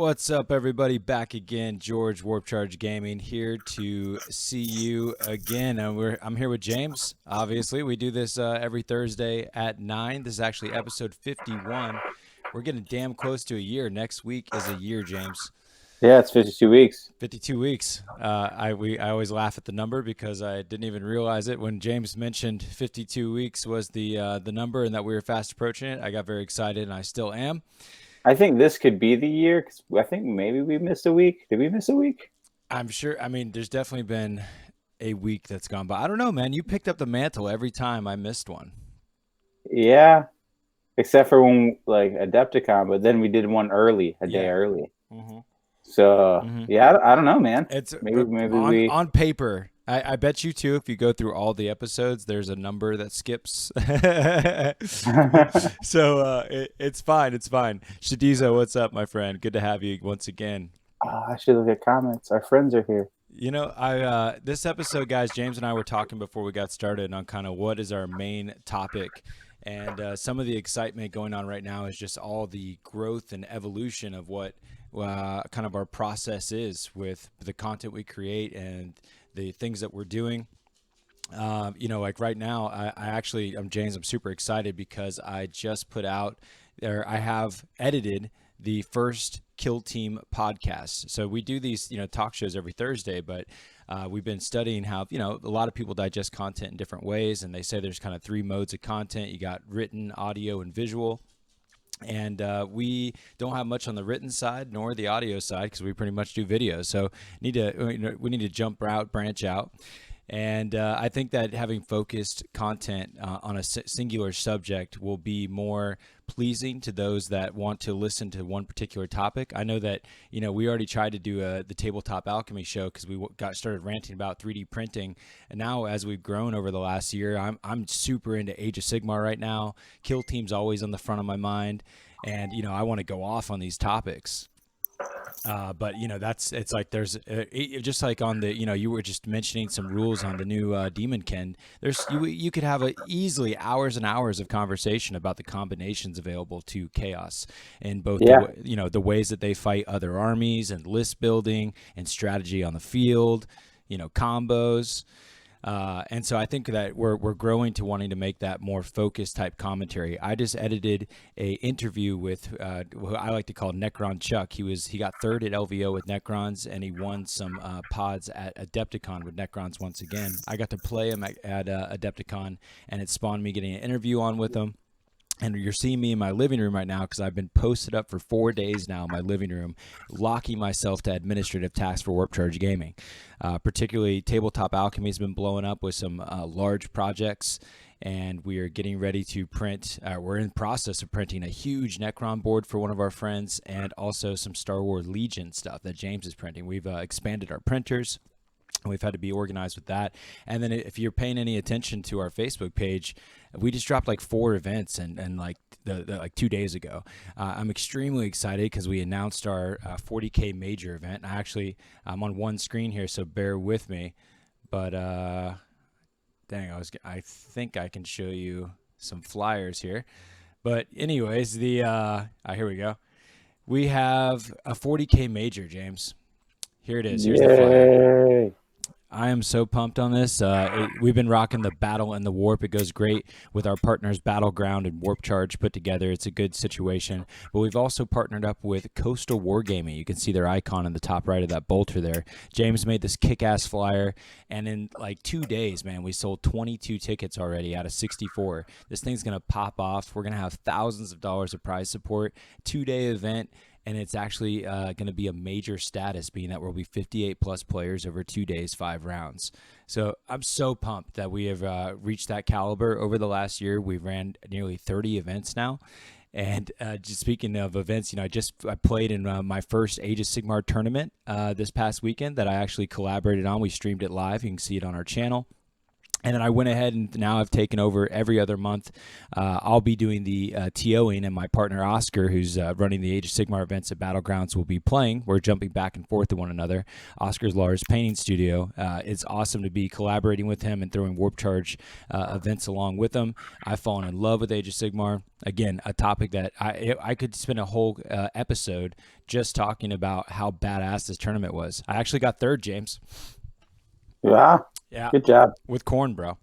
What's up, everybody? Back again, George Warp Charge Gaming here to see you again. And I'm here with James. Obviously, we do this every Thursday at 9. This is actually episode 51. We're getting damn close to a year. Next week is a year, James. Yeah, it's 52 weeks. 52 weeks. I always laugh at the number because I didn't even realize it when James mentioned 52 weeks was the number and that we were fast approaching it. I got very excited, and I still am. I think this could be the year because I think maybe we missed a week. Did we miss a week? I'm sure. I mean, there's definitely been a week that's gone by. I don't know, man. You picked up the mantle every time I missed one. Yeah, except for when like Adepticon, but then we did one early, a day early. Mm-hmm. So yeah, I don't know, man. It's maybe we on paper. I bet you too. If you go through all the episodes, there's a number that skips. So it's fine. It's fine. Shadiza, what's up, my friend? Good to have you once again. I should look at comments. Our friends are here. You know, I this episode, guys, James and I were talking before we got started on kind of what is our main topic. And some of the excitement going on right now is just all the growth and evolution of what kind of our process is with the content we create and the things that we're doing. You know, like right now, I'm James. I'm super excited because I just put out, or I have edited the first Kill Team podcast. So we do these, talk shows every Thursday, but we've been studying how, a lot of people digest content in different ways. And they say there's kind of 3 modes of content. You got written, audio, and visual. And we don't have much on the written side nor the audio side because we pretty much do videos. So we need to branch out. And I think that having focused content on a singular subject will be more pleasing to those that want to listen to one particular topic. I know that, we already tried to do the Tabletop Alchemy show because we got started ranting about 3D printing. And now as we've grown over the last year, I'm super into Age of Sigmar right now. Kill Team's always on the front of my mind. And, I want to go off on these topics. But it's like there's just like on the you were just mentioning some rules on the new Demonkin. You could have easily hours and hours of conversation about the combinations available to Chaos and both the ways that they fight other armies and list building and strategy on the field, combos. And so I think that we're growing to wanting to make that more focused type commentary. I just edited a interview with who I like to call Necron Chuck. He got 3rd at LVO with Necrons, and he won some pods at Adepticon with Necrons once again. I got to play him at Adepticon, and it spawned me getting an interview on with him. And you're seeing me in my living room right now because I've been posted up for 4 days now in my living room, locking myself to administrative tasks for Warp Charge Gaming. Particularly, Tabletop Alchemy has been blowing up with some large projects, and we are getting ready to print. We're in process of printing a huge Necron board for one of our friends, and also some Star Wars Legion stuff that James is printing. We've expanded our printers. We've had to be organized with that. And then if you're paying any attention to our Facebook page, we just dropped like 4 events and like like 2 days ago. I'm extremely excited because we announced our 40k major event. I'm on one screen here, so bear with me. But dang, I think I can show you some flyers here. But anyways, here we go. We have a 40k major, James. Here it is. Here's the flyer. I am so pumped on this. We've been rocking the Battle and the Warp. It goes great with our partners Battleground and Warp Charge put together. It's a good situation. But we've also partnered up with Coastal Wargaming. You can see their icon in the top right of that bolter there. James made this kick-ass flyer, and in like 2 days, man, we sold 22 tickets already out of 64. This thing's going to pop off. We're going to have thousands of dollars of prize support. 2-day event. And it's actually going to be a major status, being that there will be 58 plus players over 2 days, 5 rounds. So I'm so pumped that we have reached that caliber over the last year. We've ran nearly 30 events now. And just speaking of events, I played in my first Age of Sigmar tournament this past weekend that I actually collaborated on. We streamed it live. You can see it on our channel. And then I went ahead and now I've taken over every other month. I'll be doing the TOing, and my partner Oscar, who's running the Age of Sigmar events at Battlegrounds, will be playing. We're jumping back and forth to one another. Oscar's Lars painting studio. It's awesome to be collaborating with him and throwing Warp Charge events along with him. I've fallen in love with Age of Sigmar. Again, a topic that I could spend a whole episode just talking about how badass this tournament was. I actually got third, James. Yeah. Yeah. Good job. With Corn, bro.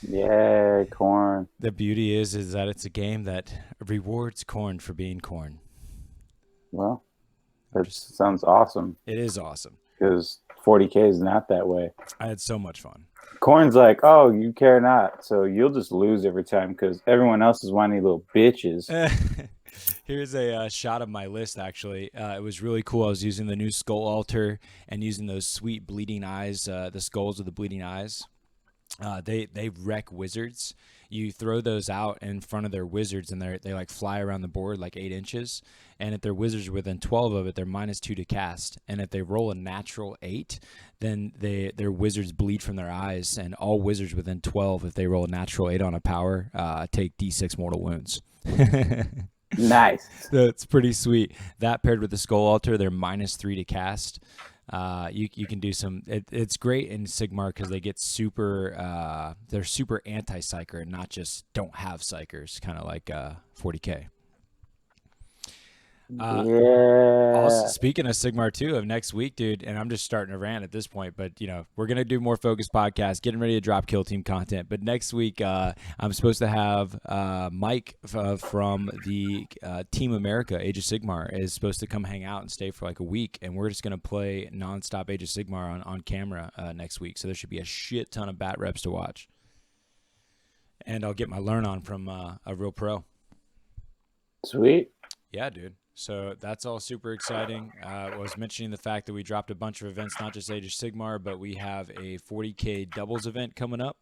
Yeah, Corn. The beauty is that it's a game that rewards Corn for being Corn. Well, that sounds awesome. It is awesome. Because 40K is not that way. I had so much fun. Corn's like, oh, you care not. So you'll just lose every time because everyone else is whiny little bitches. Here's a shot of my list, actually. It was really cool. I was using the new skull altar and using those sweet bleeding eyes, the skulls with the bleeding eyes. They wreck wizards. You throw those out in front of their wizards, and they like fly around the board like 8 inches. And if their wizards are within 12 of it, they're -2 to cast. And if they roll a natural 8, then their wizards bleed from their eyes. And all wizards within 12, if they roll a natural 8 on a power, take D6 mortal wounds. Nice. That's pretty sweet. That paired with the skull altar, they're -3 to cast. You can do some. It's great in Sigmar because they get super. They're super anti-psyker and not just don't have psychers, kind of like 40k. Yeah. Also, speaking of Sigmar too, of next week, dude, and I'm just starting to rant at this point, but we're gonna do more focused podcasts, getting ready to drop Kill Team content. But next week, I'm supposed to have Mike from the Team America Age of Sigmar is supposed to come hang out and stay for like a week, and we're just gonna play nonstop Age of Sigmar on camera next week. So there should be a shit ton of bat reps to watch, and I'll get my learn on from a real pro. Sweet. Yeah, dude. So that's all super exciting. I was mentioning the fact that we dropped a bunch of events, not just Age of Sigmar, but we have a 40K doubles event coming up.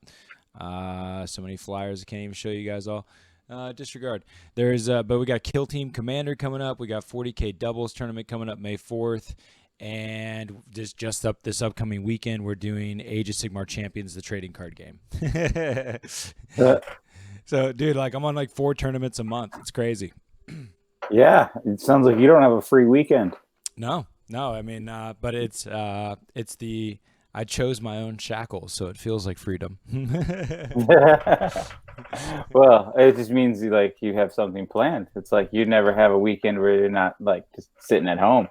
So many flyers, I can't even show you guys all. Disregard. But we got Kill Team Commander coming up. We got 40K doubles tournament coming up May 4th. And this upcoming weekend, we're doing Age of Sigmar Champions, the trading card game. So, dude, like I'm on like 4 tournaments a month. It's crazy. Yeah, it sounds like you don't have a free weekend. No. I mean, but it's I chose my own shackles, so it feels like freedom. Well, it just means you have something planned. It's like you never have a weekend where you're not like just sitting at home.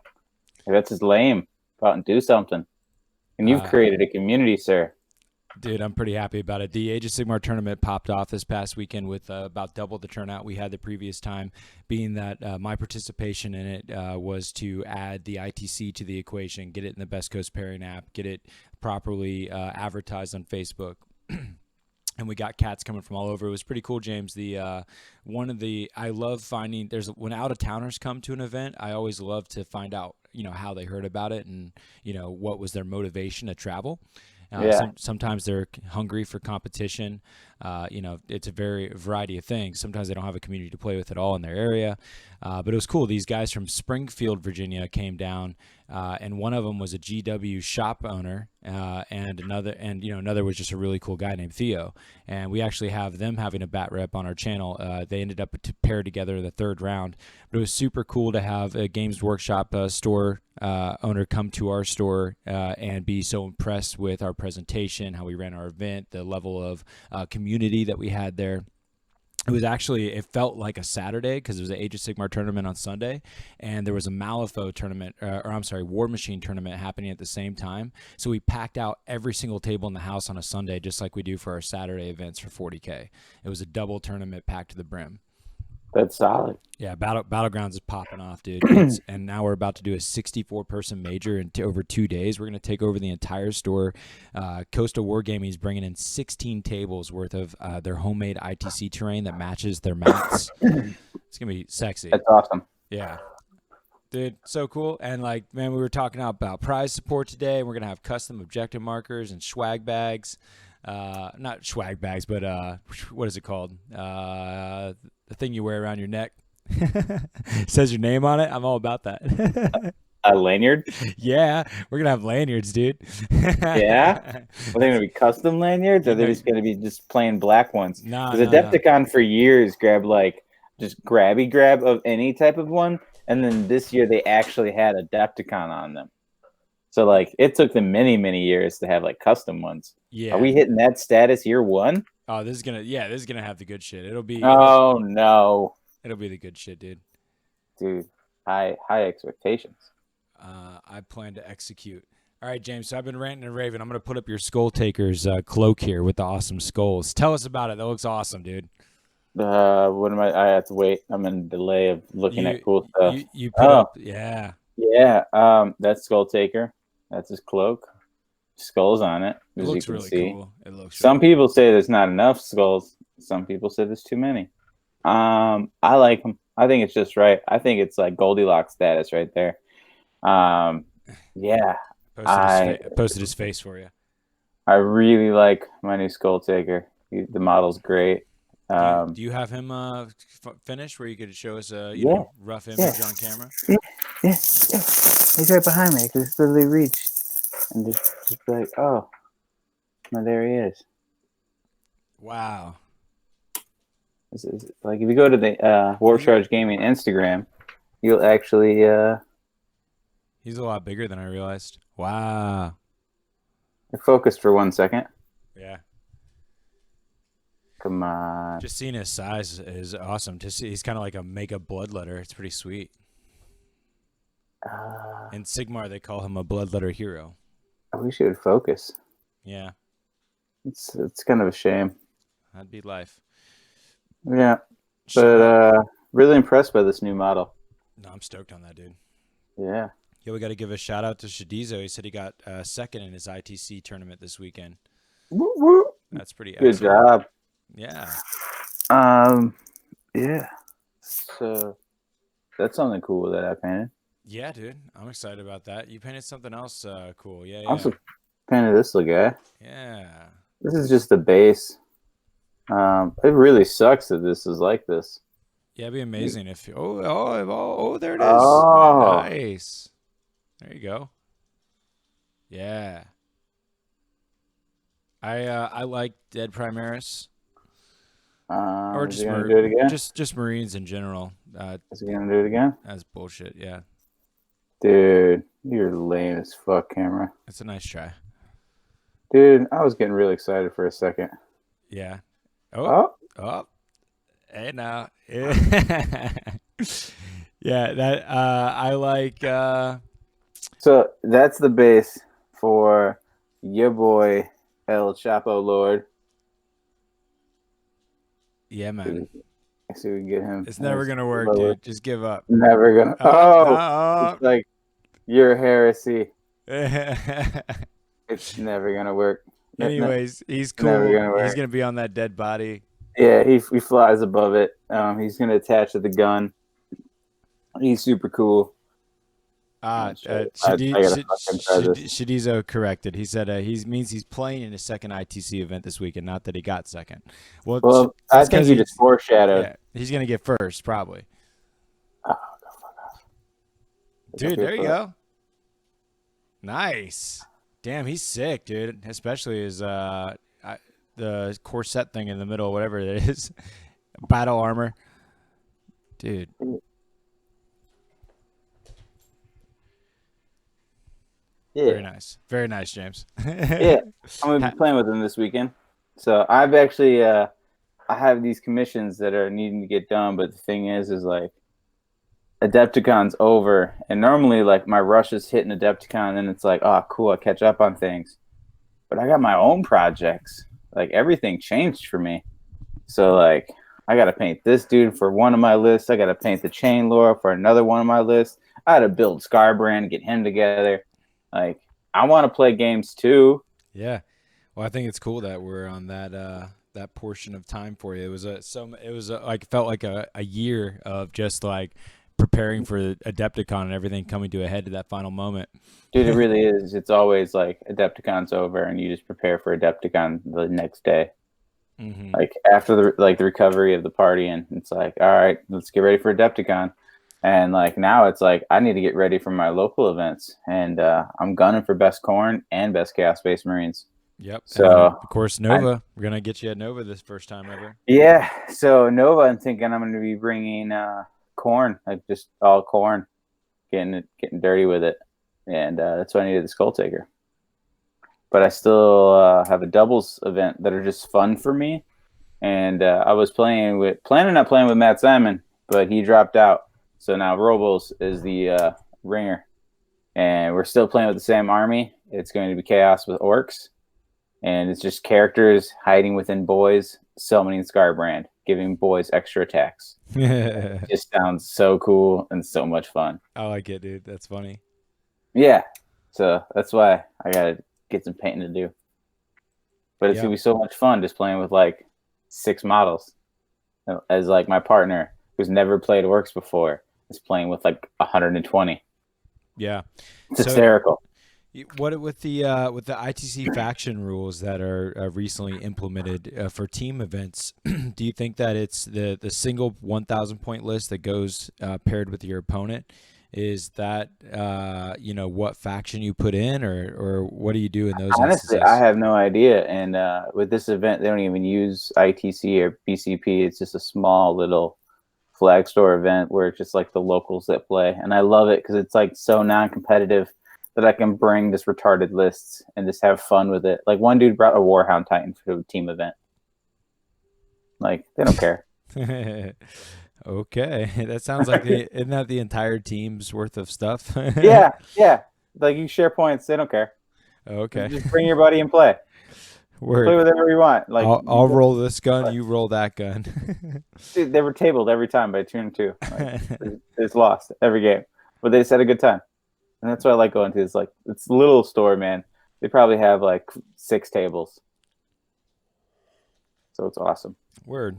That's just lame. Go out and do something. And you've created a community, sir. Dude, I'm pretty happy about it. The Age of Sigmar tournament popped off this past weekend with about double the turnout we had the previous time, being that my participation in it was to add the ITC to the equation, get it in the Best Coast pairing app, get it properly advertised on Facebook. And we got cats coming from all over. It was pretty cool, James. I love finding when out of towners come to an event, I always love to find out, how they heard about it and, what was their motivation to travel. Sometimes they're hungry for competition. It's a variety of things. Sometimes they don't have a community to play with at all in their area. But it was cool. These guys from Springfield, Virginia came down, and one of them was a GW shop owner, and another was just a really cool guy named Theo. And we actually have them having a bat rep on our channel. They ended up paired together in the 3rd round. But it was super cool to have a Games Workshop store owner come to our store and be so impressed with our presentation, how we ran our event, the level of community that we had there. It felt like a Saturday because it was an Age of Sigmar tournament on Sunday, and there was a Malifaux tournament, War Machine tournament happening at the same time. So we packed out every single table in the house on a Sunday, just like we do for our Saturday events for 40K. It was a double tournament packed to the brim. That's solid. Yeah, Battlegrounds is popping off, dude. And now we're about to do a 64-person major in over 2 days. We're going to take over the entire store. Coastal Wargaming is bringing in 16 tables worth of their homemade ITC terrain that matches their mats. It's going to be sexy. That's awesome. Yeah. Dude, so cool. And we were talking about prize support today. We're going to have custom objective markers and swag bags. Not swag bags, but what is it called? The thing you wear around your neck. Says your name on it. I'm all about that. A lanyard? Yeah, we're gonna have lanyards, dude. Yeah. Are they going to be custom lanyards? Or are they just going to be just plain black ones? No, Because Adepticon for years grabbed like just grabby grab of any type of one, and then this year they actually had Adepticon on them. So like it took them many, many years to have like custom ones. Yeah. Are we hitting that status year one? Oh, this is gonna have the good shit. It'll be No. it'll be the good shit, dude. Dude, high expectations. I plan to execute. All right, James. So I've been ranting and raving. I'm gonna put up your Skull Taker's cloak here with the awesome skulls. Tell us about it. That looks awesome, dude. What am I have to wait. I'm in delay of looking at cool stuff. You put up, yeah. Yeah. That's Skull Taker. That's his cloak. Skulls on it. It As looks you can really see. cool. It looks Some really people say there's not enough skulls. Some people say there's too many. I like them. I think it's just right. I think it's like Goldilocks status right there. Yeah. Posted his face for you. I really like my new Skull Taker. The model's great. Do you have him finished where you could show us a rough image on camera? Yeah. He's right behind me. I could just literally reach and just be like, oh, no, there he is. Wow. This is, like if you go to the Warp Charge Gaming Instagram, you'll actually. He's a lot bigger than I realized. Wow. Focus for 1 second. Yeah. Come on. Just seeing his size is awesome. He's kind of like a mega bloodletter. It's pretty sweet. In Sigmar, they call him a bloodletter hero. I wish he would focus. Yeah. It's kind of a shame. That'd be life. Yeah. But really impressed by this new model. No, I'm stoked on that, dude. Yeah. Yeah, we got to give a shout out to Shadizo. He said he got second in his ITC tournament this weekend. Woo woo. That's pretty good excellent. job. Yeah. Yeah. So that's something cool that I painted. Yeah, dude. I'm excited about that. You painted something else cool. Yeah. I also painted this little guy. Yeah. This is just the base. It really sucks that this is like this. Yeah, it'd be amazing if there it is. Oh. Nice. There you go. Yeah. I like Dead Primaris. Or Is he gonna do it again? Just Marines in general. Is he gonna do it again? That's bullshit. Yeah. Dude, you're lame as fuck, camera. That's a nice try. Dude, I was getting really excited for a second. Yeah. Oh. Hey now. Yeah, that I like. So that's the base for your boy El Chapo Lord. Yeah, man. See if we can get him. It's never gonna work, dude. Just give up. Never gonna. It's like you're heresy. It's never gonna work. Anyways, he's cool. He's gonna be on that dead body. Yeah, he flies above it. He's gonna attach to the gun. He's super cool. Shadizo corrected. He said means he's playing in his second ITC event this weekend. Not that he got second. Well, I think he just foreshadowed. Yeah, he's gonna get first probably. Oh, go fuck off. Dude, there you go. Nice. Damn, he's sick, dude. Especially his the corset thing in the middle, whatever it is. Battle armor. Dude. Yeah. Very nice. Very nice, James. Yeah. I'm going to be playing with him this weekend. So I've actually, I have these commissions that are needing to get done. But the thing is like, Adepticon's over. And normally, like, my rush is hitting Adepticon. And it's like, oh, cool, I catch up on things. But I got my own projects. Like, everything changed for me. So, like, I got to paint this dude for one of my lists. I got to paint the Chain Lord for another one of my lists. I had to build Scarbrand, get him together. Like, I want to play games too. Yeah. Well, I think it's cool that we're on that that portion of time for you. It was felt like a year of just like preparing for Adepticon and everything coming to a head to that final moment. Dude, it really is. It's always like Adepticon's over and you just prepare for Adepticon the next day. Mm-hmm. Like after the recovery of the party, and it's like, all right, let's get ready for Adepticon. And like now it's like I need to get ready for my local events, and I'm gunning for best corn and best Chaos Space Marines. Yep. And then, So of course, Nova. We're going to get you at Nova this first time ever. yeah, so Nova, I'm thinking I'm going to be bringing corn, like just all corn, getting dirty with it, and that's why I needed the Skull Taker. But I still have a doubles event that are just fun for me, and I was planning on playing with Matt Simon, but he dropped out. So now Robles is the ringer, and we're still playing with the same army. It's going to be Chaos with Orcs, and it's just characters hiding within boys, summoning Scarbrand, giving boys extra attacks. It just sounds so cool and so much fun. I like it, dude. That's funny. Yeah, so that's why I gotta get some painting to do. But it's gonna be so much fun just playing with like 6 models, as like my partner who's never played Orcs before is playing with like 120. Yeah, it's hysterical. What with the ITC faction rules that are recently implemented for team events? Do you think that it's the single 1,000 point list that goes paired with your opponent? Is that what faction you put in, or what do you do in those Honestly, instances? I have no idea. And with this event, they don't even use ITC or BCP. It's just a small little flag store event where it's just like the locals that play. And I love it because it's like so non-competitive that I can bring this retarded lists and just have fun with it. Like one dude brought a Warhound Titan for the team event. Like they don't care. Okay, that sounds like isn't that the entire team's worth of stuff? yeah. Like you share points, they don't care. Okay, just bring your buddy and play. Word. Play whatever you want. Like I'll roll this gun, you roll that gun. Dude, they were tabled every time by 2-2. Like, it's lost every game, but they just had a good time. And that's why I like going to this. Like, it's a little store, man. They probably have like 6 tables. So it's awesome. Word.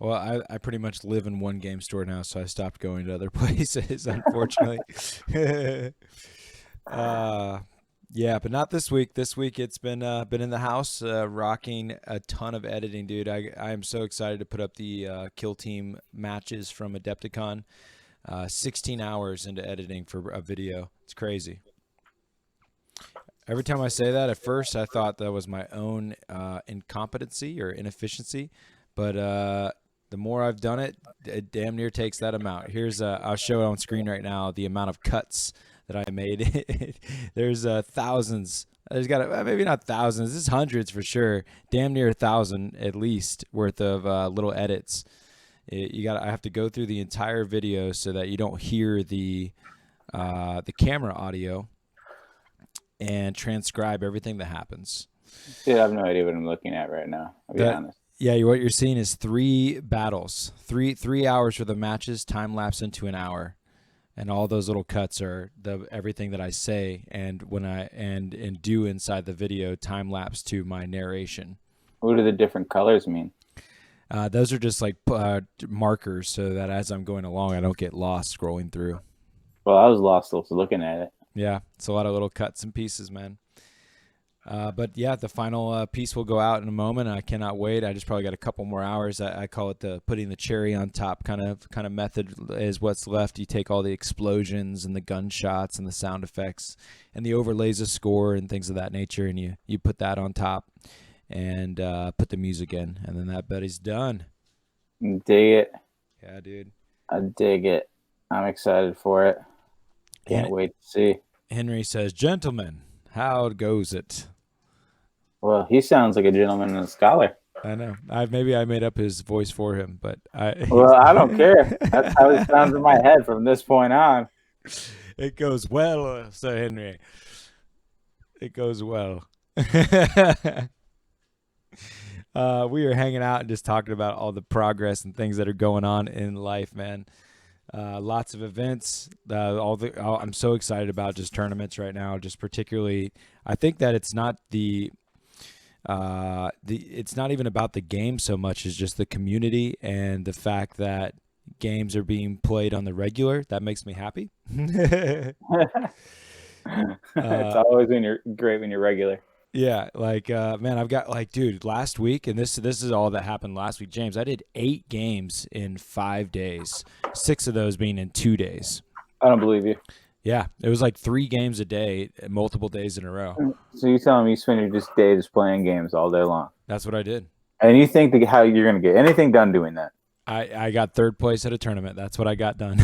Well, I pretty much live in one game store now, so I stopped going to other places, unfortunately. Yeah, but not this week. This week it's been in the house, rocking a ton of editing, dude. I am so excited to put up the Kill Team matches from Adepticon. 16 hours into editing for a video. It's crazy. Every time I say that, at first I thought that was my own incompetency or inefficiency, but the more I've done it, it damn near takes that amount. Here's I'll show it on screen right now, the amount of cuts that I made. There's thousands. There's got maybe not thousands. This is hundreds for sure. Damn near 1,000 at least worth of little edits. I have to go through the entire video so that you don't hear the camera audio and transcribe everything that happens. Dude, I have no idea what I'm looking at right now. I'll be honest. Yeah, what you're seeing is 3 battles, 3 hours for the matches, time lapse into an hour, and all those little cuts are everything that I say and when and do inside the video, time lapse to my narration. What do the different colors mean? Those are just like markers so that as I'm going along, I don't get lost scrolling through. Well, I was lost looking at it. Yeah, it's a lot of little cuts and pieces, man. But yeah, the final piece will go out in a moment. I cannot wait. I just probably got a couple more hours. I call it the putting the cherry on top kind of method is what's left. You take all the explosions and the gunshots and the sound effects and the overlays of score and things of that nature, and you put that on top and put the music in, and then that bet is done. Dig it. Yeah, dude. I dig it. I'm excited for it. Can't wait to see. Henry says, "Gentlemen, how goes it?" Well, he sounds like a gentleman and a scholar. I know. Maybe I made up his voice for him, but well, I don't care. That's how it sounds in my head from this point on. It goes well, Sir Henry. It goes well. We were hanging out and just talking about all the progress and things that are going on in life, man. Lots of events. I'm so excited about just tournaments right now. Just particularly, I think that it's not it's not even about the game so much as just the community and the fact that games are being played on the regular. That makes me happy. It's always great when you're regular. Yeah, like man, I've got like, dude, last week, and this is all that happened last week, James. I did 8 games in 5 days, 6 of those being in 2 days. I don't believe you. Yeah, it was like 3 games a day, multiple days in a row. So you telling me you spend your just day just playing games all day long, That's what I did. and you think how you're gonna get anything done doing that? I got 3rd place at a tournament. That's what I got done.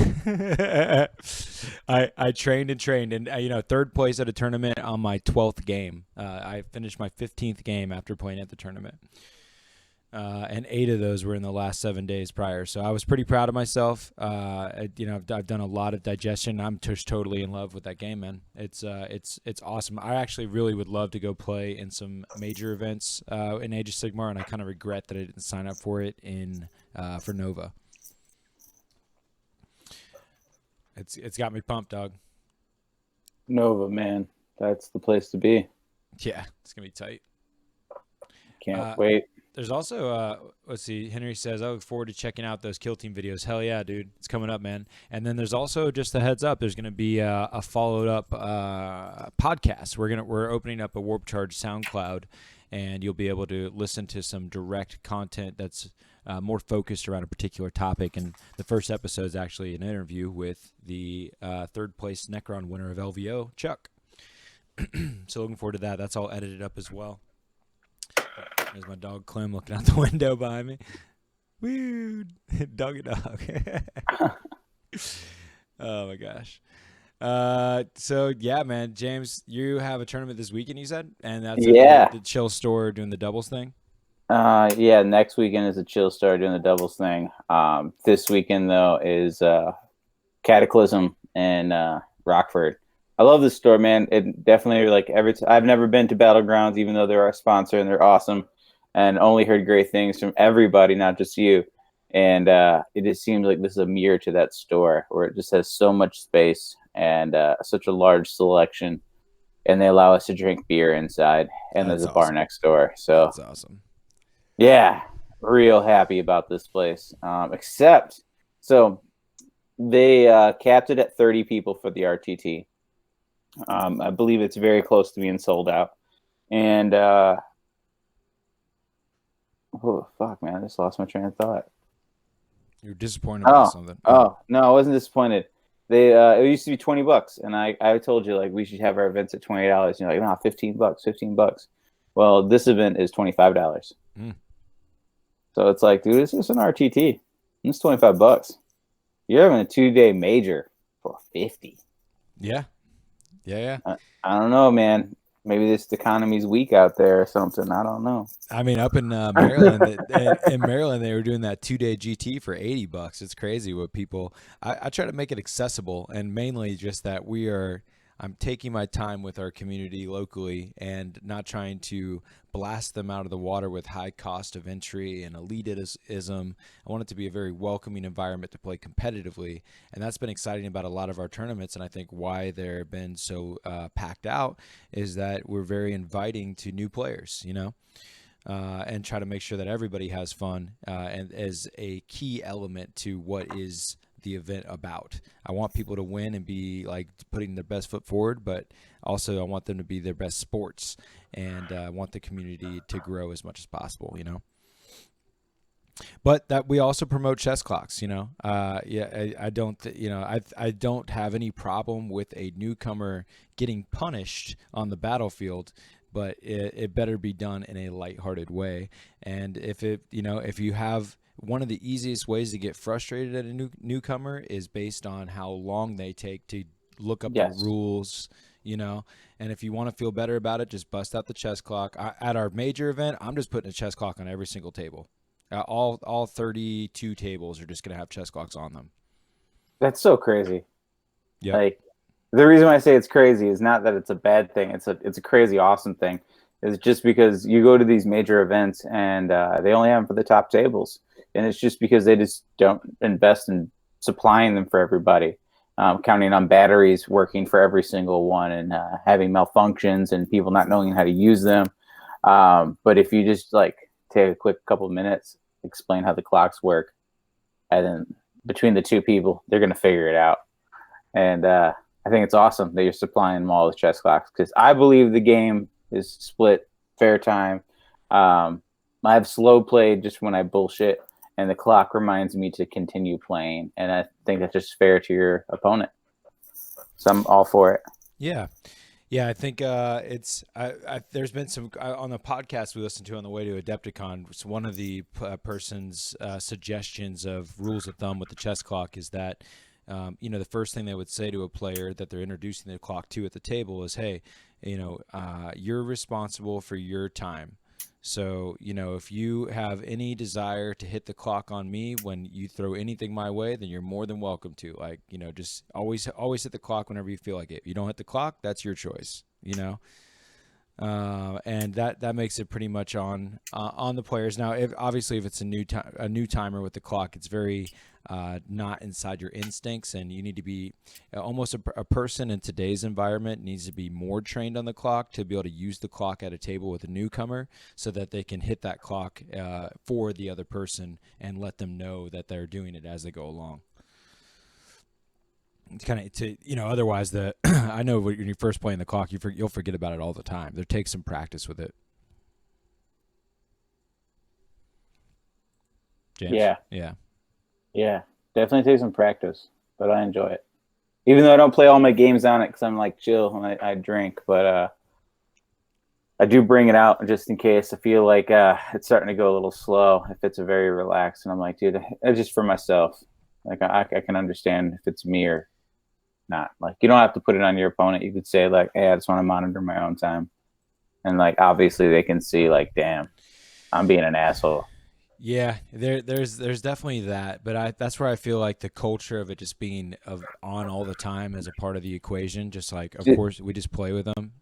I trained, and 3rd place at a tournament on my 12th game. I finished my 15th game after playing at the tournament. And 8 of those were in the last 7 days prior. So I was pretty proud of myself. I've done a lot of digestion. I'm just totally in love with that game, man. It's awesome. I actually really would love to go play in some major events in Age of Sigmar, and I kind of regret that I didn't sign up for it for Nova. It's got me pumped, dog. Nova, man, that's the place to be. Yeah, it's gonna be tight. Can't wait. There's also, let's see, Henry says, I look forward to checking out those Kill Team videos. Hell yeah, dude. It's coming up, man. And then there's also, just a heads up, there's going to be a followed-up podcast. We're opening up a Warp Charge SoundCloud, and you'll be able to listen to some direct content that's more focused around a particular topic. And the first episode is actually an interview with the 3rd place Necron winner of LVO, Chuck. So looking forward to that. That's all edited up as well. There's my dog Clem looking out the window behind me. Woo! Doggy dog. Oh my gosh. So yeah, man, James, you have a tournament this weekend, you said? And that's at the Chill Store doing the doubles thing? Yeah, next weekend is a Chill Store doing the doubles thing. This weekend though is Cataclysm in Rockford. I love this store, man. It definitely, like, I've never been to Battlegrounds, even though they're our sponsor and they're awesome, and only heard great things from everybody, not just you. And it just seems like this is a mirror to that store, where it just has so much space and such a large selection, and they allow us to drink beer inside, and there's a bar next door. So that's awesome. Yeah, real happy about this place. Except, so they capped it at 30 people for the RTT. I believe it's very close to being sold out. And, oh, fuck, man. I just lost my train of thought. You're disappointed about something. Oh, no, I wasn't disappointed. It used to be $20. And I told you, like, we should have our events at $20. And you're like, no, $15. Well, this event is $25. So it's like, dude, it's just an RTT. It's $25. You're having a 2-day major for 50. Yeah. Yeah. I don't know, man. Maybe this economy's weak out there or something. I don't know. I mean, up in Maryland, in Maryland, they were doing that 2-day GT for $80. It's crazy what people. I try to make it accessible, and mainly just that I'm taking my time with our community locally and not trying to blast them out of the water with high cost of entry and elitism. I want it to be a very welcoming environment to play competitively. And that's been exciting about a lot of our tournaments. And I think why they've been so packed out is that we're very inviting to new players, and try to make sure that everybody has fun and as a key element to what is the event about. I want people to win and be like putting their best foot forward, but also I want them to be their best sports, and I want the community to grow as much as possible, But that we also promote chess clocks, I don't have any problem with a newcomer getting punished on the battlefield, but it better be done in a lighthearted way. And if you have one of the easiest ways to get frustrated at a newcomer is based on how long they take to look up the rules, and if you want to feel better about it, just bust out the chess clock. At our major event, I'm just putting a chess clock on every single table. All 32 tables are just going to have chess clocks on them. That's so crazy. Yeah. Like, the reason why I say it's crazy is not that it's a bad thing. It's a crazy awesome thing. It's just because you go to these major events and they only have them for the top tables. And it's just because they just don't invest in supplying them for everybody, counting on batteries working for every single one and having malfunctions and people not knowing how to use them. But if you just like take a quick couple of minutes, explain how the clocks work, and then between the two people, they're going to figure it out. And I think it's awesome that you're supplying them all with chess clocks, because I believe the game is split fair time. I have slow play just when I bullshit, and the clock reminds me to continue playing. And I think that's just fair to your opponent. So I'm all for it. Yeah. Yeah, I think there's been some on the podcast we listened to on the way to Adepticon. So one of the person's suggestions of rules of thumb with the chess clock is that, the first thing they would say to a player that they're introducing the clock to at the table is, hey, you're responsible for your time. So, if you have any desire to hit the clock on me when you throw anything my way, then you're more than welcome to. Like, just always hit the clock whenever you feel like it. If you don't hit the clock, that's your choice, and that makes it pretty much on the players. Now, obviously, if it's a new timer with the clock, it's very not inside your instincts, and you need to be almost a person in today's environment needs to be more trained on the clock to be able to use the clock at a table with a newcomer, so that they can hit that clock for the other person and let them know that they're doing it as they go along. It's kind of otherwise I know when you're first playing the clock, you'll forget about it all the time. There takes some practice with it. James? Yeah, definitely take some practice, but I enjoy it. Even though I don't play all my games on it because I'm like chill and I drink, but I do bring it out just in case I feel like it's starting to go a little slow. If it's a very relaxed, and I'm like, dude, it's just for myself. Like I can understand if it's me or not. Like you don't have to put it on your opponent. You could say like, hey, I just want to monitor my own time, and like obviously they can see like, damn, I'm being an asshole. Yeah, there's definitely that, but that's where I feel like the culture of it just being on all the time as a part of the equation. Just like, of course, we just play with them.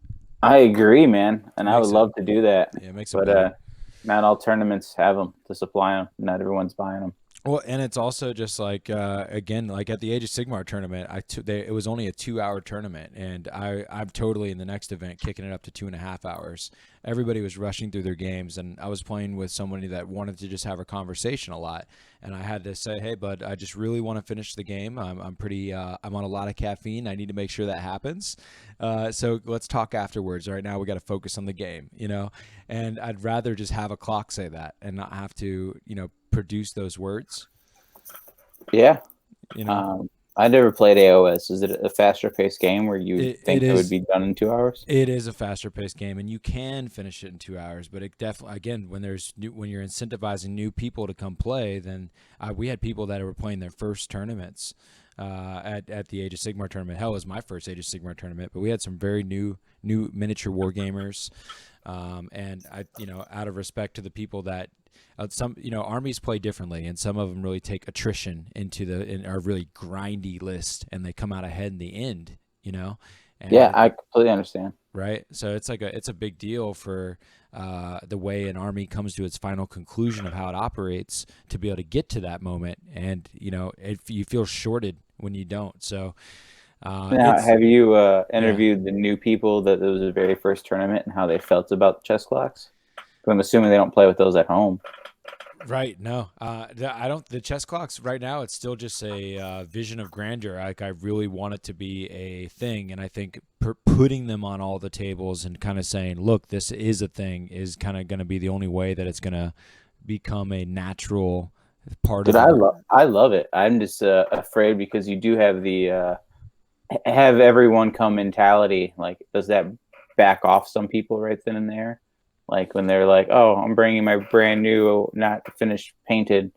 I agree, man, and I would love to do that. Yeah, it makes it better. Not all tournaments have them to supply them. Not everyone's buying them. Well, and it's also just like again, like at the Age of Sigmar tournament, it was only a 2-hour tournament, and I'm totally in the next event kicking it up to 2.5 hours. Everybody was rushing through their games, and I was playing with somebody that wanted to just have a conversation a lot, and I had to say, hey, bud, I just really want to finish the game. I'm on a lot of caffeine. I need to make sure that happens. So let's talk afterwards. Right now, we got to focus on the game, and I'd rather just have a clock say that and not have to, produce those words. Yeah. I never played AOS. Is it a faster paced game where you think it would be done in 2 hours? It is a faster paced game, and you can finish it in 2 hours. But it definitely, again, when you're incentivizing new people to come play, then we had people that were playing their first tournaments at the Age of Sigmar tournament. Hell, it was my first Age of Sigmar tournament, but we had some very new miniature war gamers, and out of respect to the people that. Some armies play differently, and some of them really take attrition in our really grindy list, and they come out ahead in the end. And, yeah, I completely understand. Right, so it's a big deal for the way an army comes to its final conclusion of how it operates to be able to get to that moment, and if you feel shorted when you don't. So now, have you interviewed the new people that it was the very first tournament and how they felt about chess clocks? I'm assuming they don't play with those at home. Right. No, I don't. The chess clocks right now, it's still just a vision of grandeur. Like I really want it to be a thing, and I think putting them on all the tables and kind of saying, "Look, this is a thing," is kind of going to be the only way that it's going to become a natural part of it. I love it. I'm just afraid because you do have the have everyone come mentality. Like, does that back off some people right then and there? Like when they're like, oh, I'm bringing my brand new, not finished painted,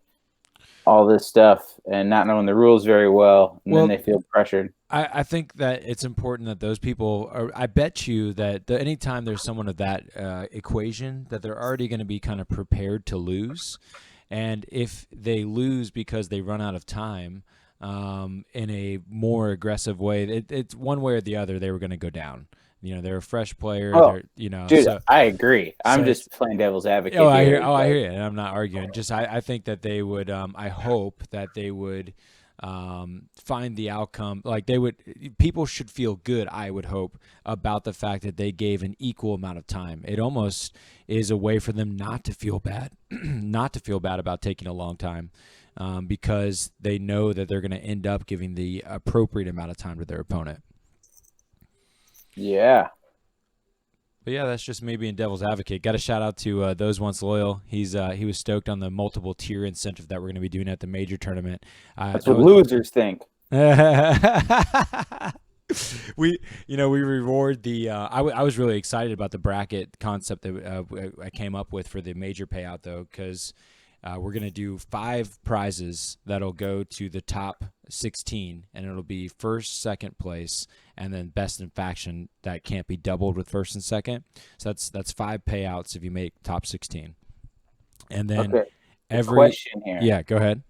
all this stuff, and not knowing the rules very well, and then they feel pressured. I think that it's important that those people are, I bet you that anytime there's someone of that equation, that they're already going to be kind of prepared to lose. And if they lose because they run out of time in a more aggressive way, it's one way or the other, they were going to go down. They're a fresh player. Oh, dude, so, I agree. I'm just playing devil's advocate. I hear you, and I'm not arguing. Just I think that they would. I hope that they would find the outcome. Like people should feel good. I would hope about the fact that they gave an equal amount of time. It almost is a way for them not to feel bad, not to feel bad about taking a long time, because they know that they're going to end up giving the appropriate amount of time to their opponent. Yeah. But yeah, that's just me being devil's advocate. Got a shout out to Those Once Loyal. He was stoked on the multiple tier incentive that we're going to be doing at the major tournament. That's what losers think. We reward the. I was really excited about the bracket concept that I came up with for the major payout though, because we're gonna do 5 prizes that'll go to the top 16, and it'll be first, second place, and then best in faction that can't be doubled with first and second. So that's 5 payouts if you make top 16. And then every question here. Yeah, go ahead.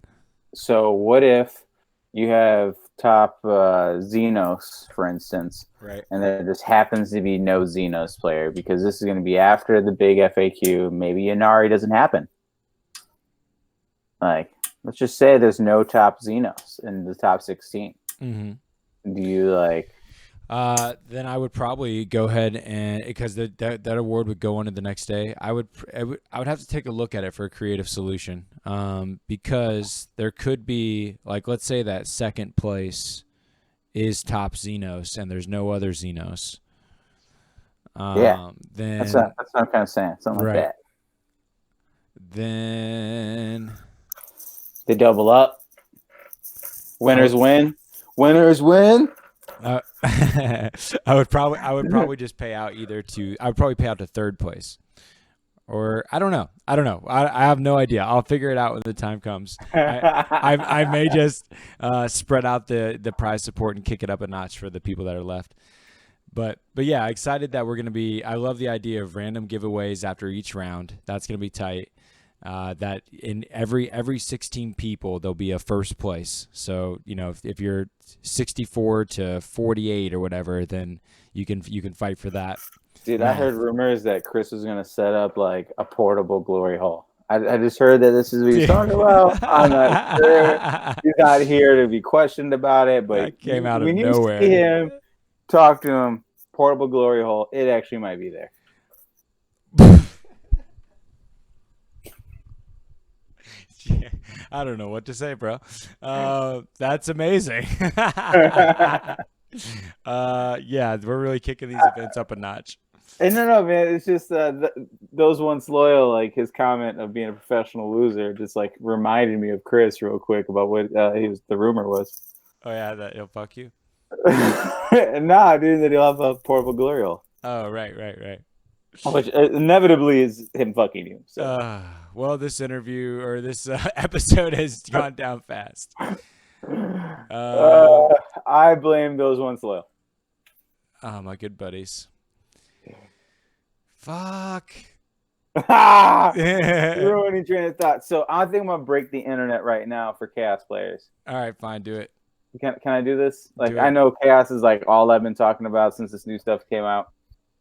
So what if you have top Xenos, for instance, right? And there just happens to be no Xenos player because this is going to be after the big FAQ. Maybe Inari doesn't happen. Like, let's just say there's no top Xenos in the top 16. Mm-hmm. Do you like? Then I would probably go ahead and because that award would go on to the next day. I would have to take a look at it for a creative solution. Because there could be like, let's say that second place is top Xenos and there's no other Xenos. Yeah, then that's what I'm kind of saying. Something like that. Then they double up. Winners win. Winners win. I would probably just pay out I would probably pay out to third place, or I don't know. I have no idea. I'll figure it out when the time comes. I may just spread out the prize support and kick it up a notch for the people that are left. But yeah, excited that we're gonna be. I love the idea of random giveaways after each round. That's gonna be tight. That in every 16 people there'll be a first place. So if you're 64 to 48 or whatever, then you can fight for that. Dude, I heard rumors that Chris was gonna set up like a portable glory hole. I just heard that this is what he's talking about. I'm not sure. He's not here to be questioned about it, but that came out of when nowhere. You see him, talk to him. Portable glory hole. It actually might be there. I don't know what to say, bro. That's amazing. Yeah, we're really kicking these events up a notch. And no, man. It's just those once loyal. Like his comment of being a professional loser, just like reminded me of Chris real quick about what the rumor was. Oh yeah, that he'll fuck you. Nah, dude, that he'll have a portable glory hole. Oh right. Which inevitably is him fucking you. So. Well, this interview or this episode has gone down fast. I blame those once loyal. Oh, my good buddies. Fuck. Ruining train of thought. So I think I'm gonna break the internet right now for Chaos players. All right, fine, do it. Can I do this? Like, I know Chaos is like all I've been talking about since this new stuff came out.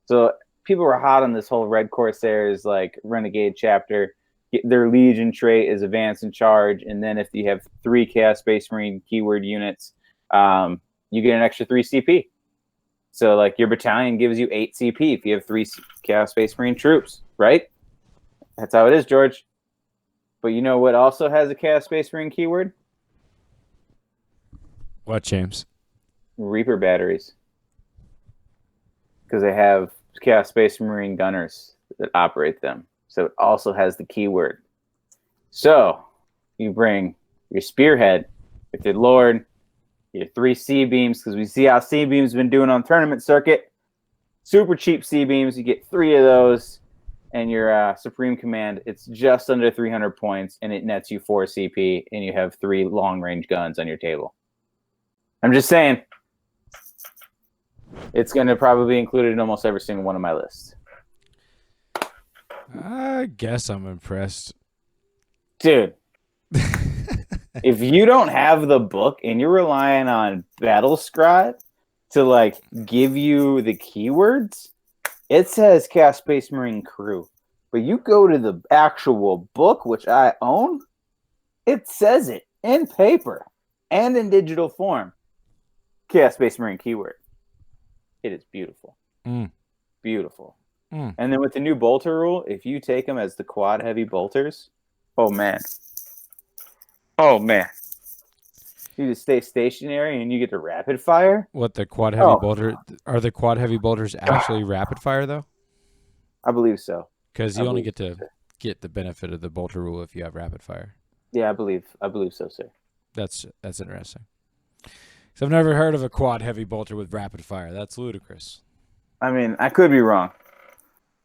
So people were hot on this whole Red Corsairs like Renegade chapter. Their Legion trait is Advance and Charge, and then if you have 3 Chaos Space Marine keyword units, you get an extra 3 CP. So like your battalion gives you 8 CP if you have 3 Chaos Space Marine troops, right? That's how it is, George. But you know what also has a Chaos Space Marine keyword? What, James? Reaper batteries. Because they have Chaos Space Marine gunners that operate them. So it also has the keyword. So you bring your Spearhead with your Lord, your 3 C-beams, because we see how C-beams been doing on tournament circuit. Super cheap C-beams. You get 3 of those. And your Supreme Command, it's just under 300 points, and it nets you 4 CP, and you have 3 long-range guns on your table. I'm just saying. It's going to probably be included in almost every single one of my lists. I guess I'm impressed. Dude, if you don't have the book and you're relying on Battle Scribe to like give you the keywords, it says Chaos Space Marine Crew. But you go to the actual book, which I own, it says it in paper and in digital form. Chaos Space Marine keyword. It is beautiful. Beautiful. And then with the new bolter rule, if you take them as the quad heavy bolters, oh man. You just stay stationary and you get to rapid fire. What, the quad heavy bolter? Are the quad heavy bolters actually rapid fire though? I believe so. Because I you only believe get to so. get the benefit of the bolter rule if you have rapid fire. Yeah, I believe so, sir. That's interesting. So I've never heard of a quad heavy bolter with rapid fire. That's ludicrous. I mean, I could be wrong,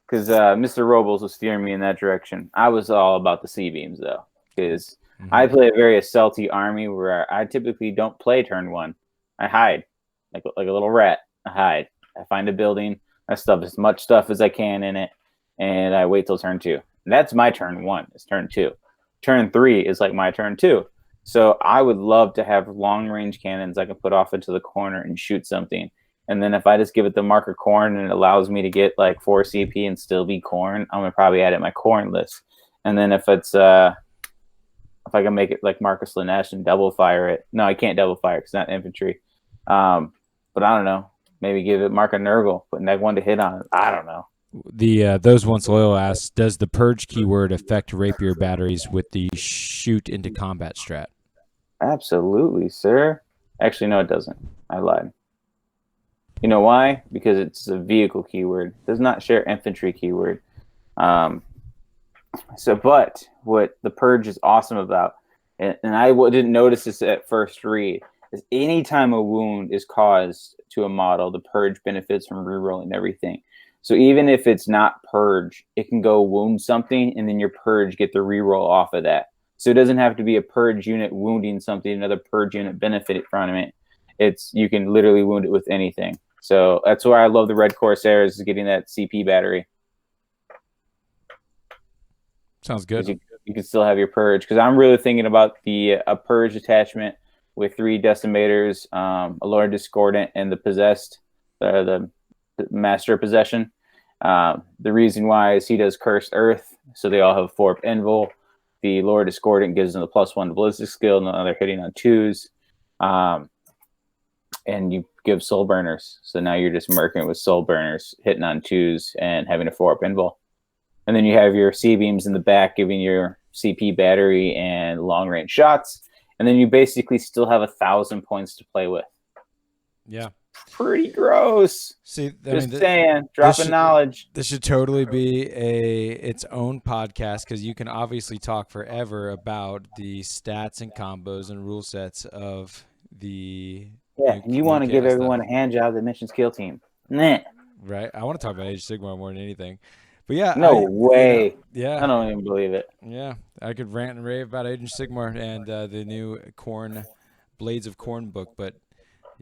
because Mr. Robles was steering me in that direction. I was all about the C-beams, though, because I play a very assaulty army where I typically don't play turn one. I hide, like a little rat. I hide. I find a building. I stuff as much stuff as I can in it, and I wait till turn two. And that's my turn one. It's turn two. Turn three is like my turn two. So I would love to have long range cannons I can put off into the corner and shoot something. And then if I just give it the marker corn and it allows me to get like 4 CP and still be corn, I'm gonna probably add it my corn list. And then if it's if I can make it like Marcus Lanesh and double fire it. No, I can't double fire because it's not infantry. But I don't know. Maybe give it Mark a Nurgle, put neg one to hit on it. I don't know. The Those Once Loyal asks, does the purge keyword affect rapier batteries with the shoot into combat strat? Absolutely, sir. Actually, no, it doesn't. I lied. You know why? Because it's a vehicle keyword. It does not share infantry keyword. But what the purge is awesome about, and I didn't notice this at first read, is anytime a wound is caused to a model, the purge benefits from rerolling everything. So even if it's not purge, it can go wound something, and then your purge get the reroll off of that. So it doesn't have to be a purge unit wounding something, another purge unit benefit from it. You can literally wound it with anything. So that's why I love the Red Corsairs, is getting that CP battery. Sounds good. You can still have your purge, because I'm really thinking about a purge attachment with 3 decimators, a Lord Discordant, and the possessed, the master of possession. The reason why is he does cursed earth, so they all have 4 invul. The Lord Discordant gives them the +1 to ballistic skill, and they're hitting on 2s. And you give soul burners, so now you're just murking with soul burners, hitting on 2s and having a 4-up invul. And then you have your C-beams in the back, giving your CP battery and long-range shots. And then you basically still have 1,000 points to play with. Yeah. Pretty gross. See, saying, dropping knowledge. This should totally be its own podcast, because you can obviously talk forever about the stats and combos and rule sets of the... Yeah, and you want to give everyone a hand job that mentions kill team. Nah. Right? I want to talk about Age of Sigmar more than anything. But yeah, no way. Yeah, I don't even believe it. Yeah, I could rant and rave about Age of Sigmar and the new Blades of Corn book, but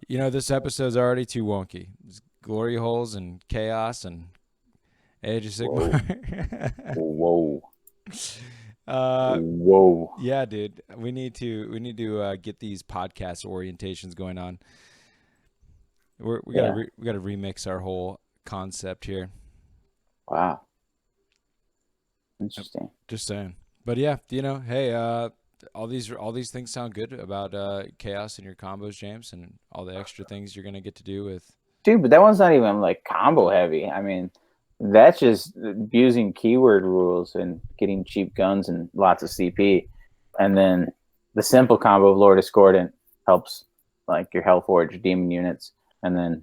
this episode's already too wonky. It's glory holes and chaos and Age of Sigmar. Whoa. Whoa. Yeah, dude. We need to get these podcast orientations going on. We gotta remix our whole concept here. Wow. Interesting. Just saying. But yeah, hey, all these things sound good about chaos and your combos, James, and all the extra things you're gonna get to do with. Dude, but that one's not even like combo heavy. I mean, that's just abusing keyword rules and getting cheap guns and lots of CP. And then the simple combo of Lord Discordant helps like your Hellforge demon units, and then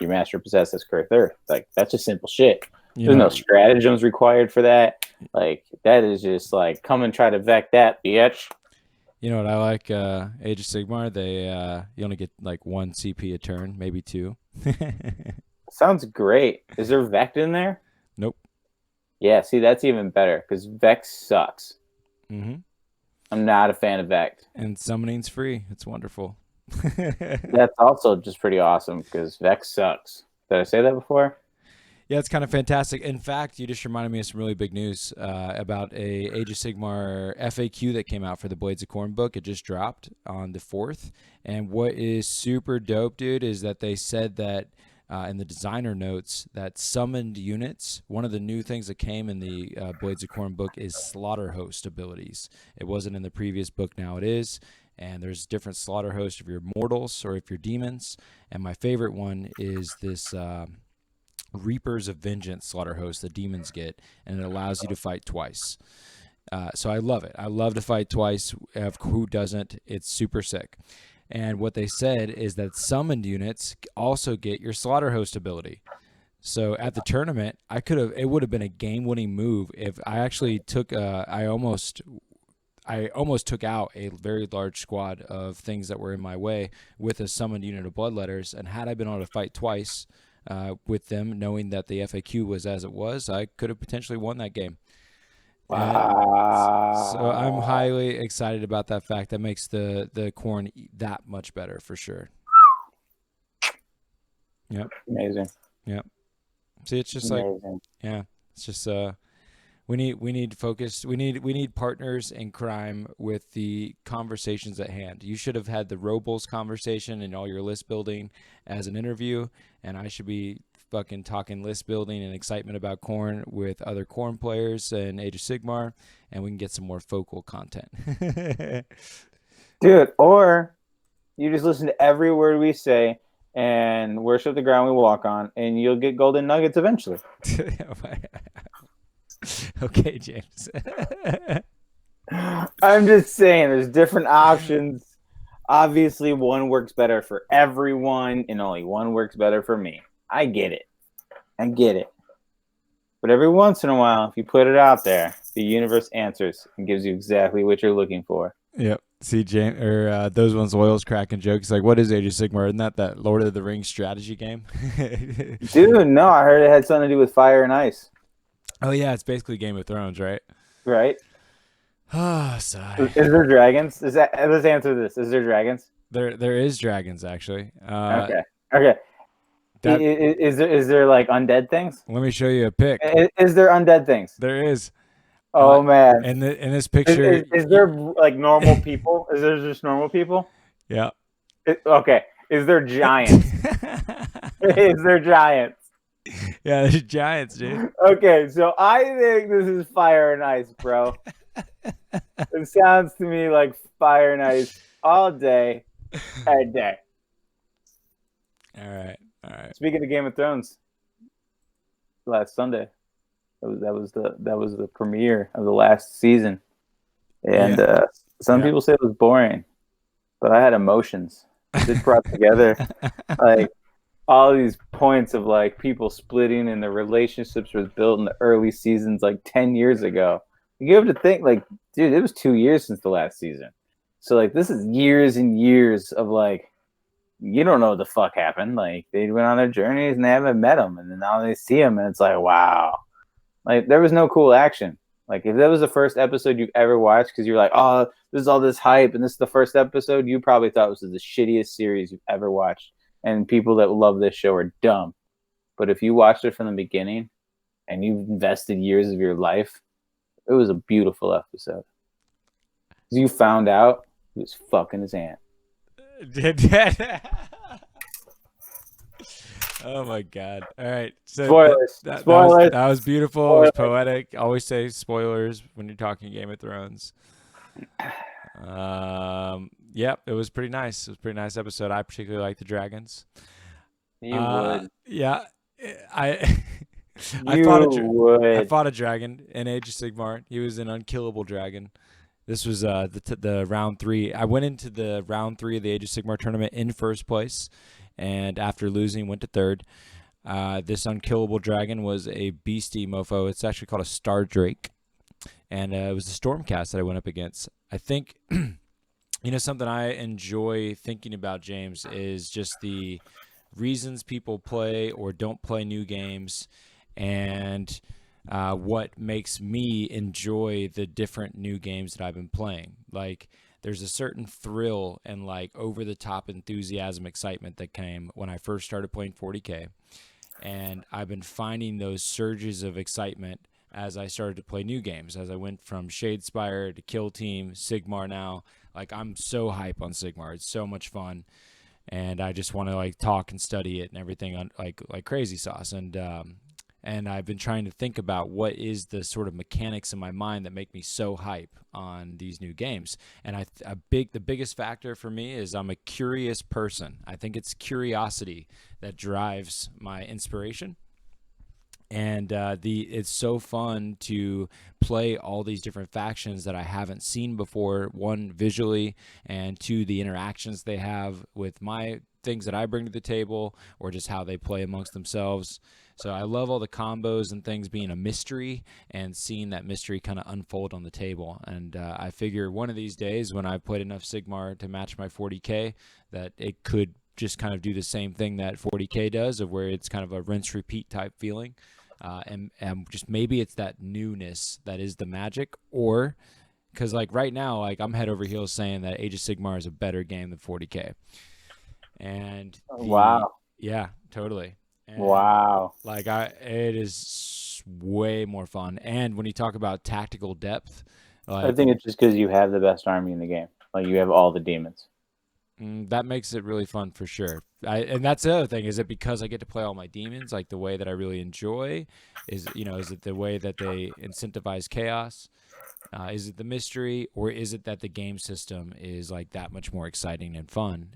your Master Possessed Cursed Earth. Like, that's just simple shit. There's no stratagems required for that. Like, that is just like, come and try to vec that, bitch. You know what I like? Age of Sigmar, you only get like 1 CP a turn, maybe 2. Sounds great. Is there Vect in there? Nope. Yeah, see, that's even better, because Vex sucks. Mm-hmm. I'm not a fan of Vex. And summoning's free. It's wonderful. That's also just pretty awesome, because Vex sucks. Did I say that before? Yeah, it's kind of fantastic. In fact, you just reminded me of some really big news about a Age of Sigmar FAQ that came out for the Blades of Corn book. It just dropped on the 4th. And what is super dope, dude, is that they said that in the designer notes that summoned units, one of the new things that came in the Blades of Corn book is slaughter host abilities. It wasn't in the previous book, now it is. And there's different slaughter hosts if you're mortals or if you're demons. And my favorite one is this Reapers of Vengeance slaughter host the demons get, and it allows you to fight twice. So I love it. I love to fight twice. Who doesn't? It's super sick. And what they said is that summoned units also get your slaughter host ability. So at the tournament, it would have been a game-winning move if I actually took I almost took out a very large squad of things that were in my way with a summoned unit of Bloodletters, and had I been able to fight twice with them, knowing that the FAQ was as it was, I could have potentially won that game. So I'm Wow. highly excited about that fact. That makes the corn that much better for sure. Yep. Amazing. Yep. See, it's just Amazing. it's just we need focus. We need partners in crime with the conversations at hand. You should have had the Robles conversation and all your list building as an interview, and I should be fucking talking list building and excitement about corn with other corn players and Age of Sigmar, and we can get some more focal content. Dude, or you just listen to every word we say and worship the ground we walk on, and you'll get golden nuggets eventually. Okay, James. I'm just saying, there's different options. Obviously, one works better for everyone, and only one works better for me. I get it. But every once in a while, if you put it out there, the universe answers and gives you exactly what you're looking for. Yep. See, James, or those ones, Oil's cracking jokes like, "What is Age of Sigmar? Isn't that Lord of the Rings strategy game?" Dude, no, I heard it had something to do with fire and ice. Oh yeah, it's basically Game of Thrones, right? Right? Ah, sigh. Is there dragons? Let's answer this. Is there dragons? There is dragons actually. Okay. That, Is there like undead things? let me show you a pic. Is there undead things? There is. Oh man. In this picture, Is there like normal people? Is there just normal people? Yeah. Okay. Is there giants? Is there giants? Yeah, there's giants, dude. Okay, so I think this is fire and ice, bro. It sounds to me like fire and ice all day, every day. All right. Speaking of Game of Thrones, last Sunday, that was the premiere of the last season, and some people say it was boring, but I had emotions. It brought together like all these points of like people splitting and the relationships was built in the early seasons like 10 years ago. You have to think like, dude, it was 2 years since the last season. So like this is years and years of like, you don't know what the fuck happened. Like they went on their journeys and they haven't met him. And then now they see him and it's like, wow. Like there was no cool action. Like if that was the first episode you ever watched because you're like, oh, this is all this hype and this is the first episode, you probably thought this was the shittiest series you've ever watched. And people that love this show are dumb. But if you watched it from the beginning and you've invested years of your life, it was a beautiful episode. You found out he was fucking his aunt. Oh my god. All right. So Spoilers. That was beautiful. Spoilers. It was poetic. Always say spoilers when you're talking Game of Thrones. Yep, it was pretty nice. It was a pretty nice episode. I particularly like the dragons. You would. Yeah. I fought a dragon in Age of Sigmar. He was an unkillable dragon. This was the round 3. I went into the round 3 of the Age of Sigmar tournament in first place, and after losing, went to third. This unkillable dragon was a beastie mofo. It's actually called a Star Drake, and it was the Stormcast that I went up against. I think, something I enjoy thinking about, James, is just the reasons people play or don't play new games, and what makes me enjoy the different new games that I've been playing. Like, there's a certain thrill and like over-the-top enthusiasm, excitement that came when I first started playing 40k, and I've been finding those surges of excitement as I started to play new games, as I went from Shadespire to Kill Team, Sigmar now. Like, I'm so hype on Sigmar. It's so much fun. And I just want to like talk and study it and everything on like crazy sauce. And I've been trying to think about what is the sort of mechanics in my mind that make me so hype on these new games. And the biggest factor for me is I'm a curious person. I think it's curiosity that drives my inspiration. And it's so fun to play all these different factions that I haven't seen before, one, visually, and two, the interactions they have with my things that I bring to the table, or just how they play amongst themselves. So I love all the combos and things being a mystery and seeing that mystery kind of unfold on the table. And I figure one of these days when I've played enough Sigmar to match my 40k, that it could just kind of do the same thing that 40k does, of where it's kind of a rinse repeat type feeling. And just maybe it's that newness that is the magic, or because like right now, like I'm head over heels saying that Age of Sigmar is a better game than 40k. And Wow. Yeah, totally. And Wow. like it is way more fun. And when you talk about tactical depth, like I think it's just because you have the best army in the game. Like you have all the demons. that makes it really fun for sure. And that's the other thing. Is it because I get to play all my demons like the way that I really enjoy? Is it the way that they incentivize chaos? Is it the mystery, or is it that the game system is like that much more exciting and fun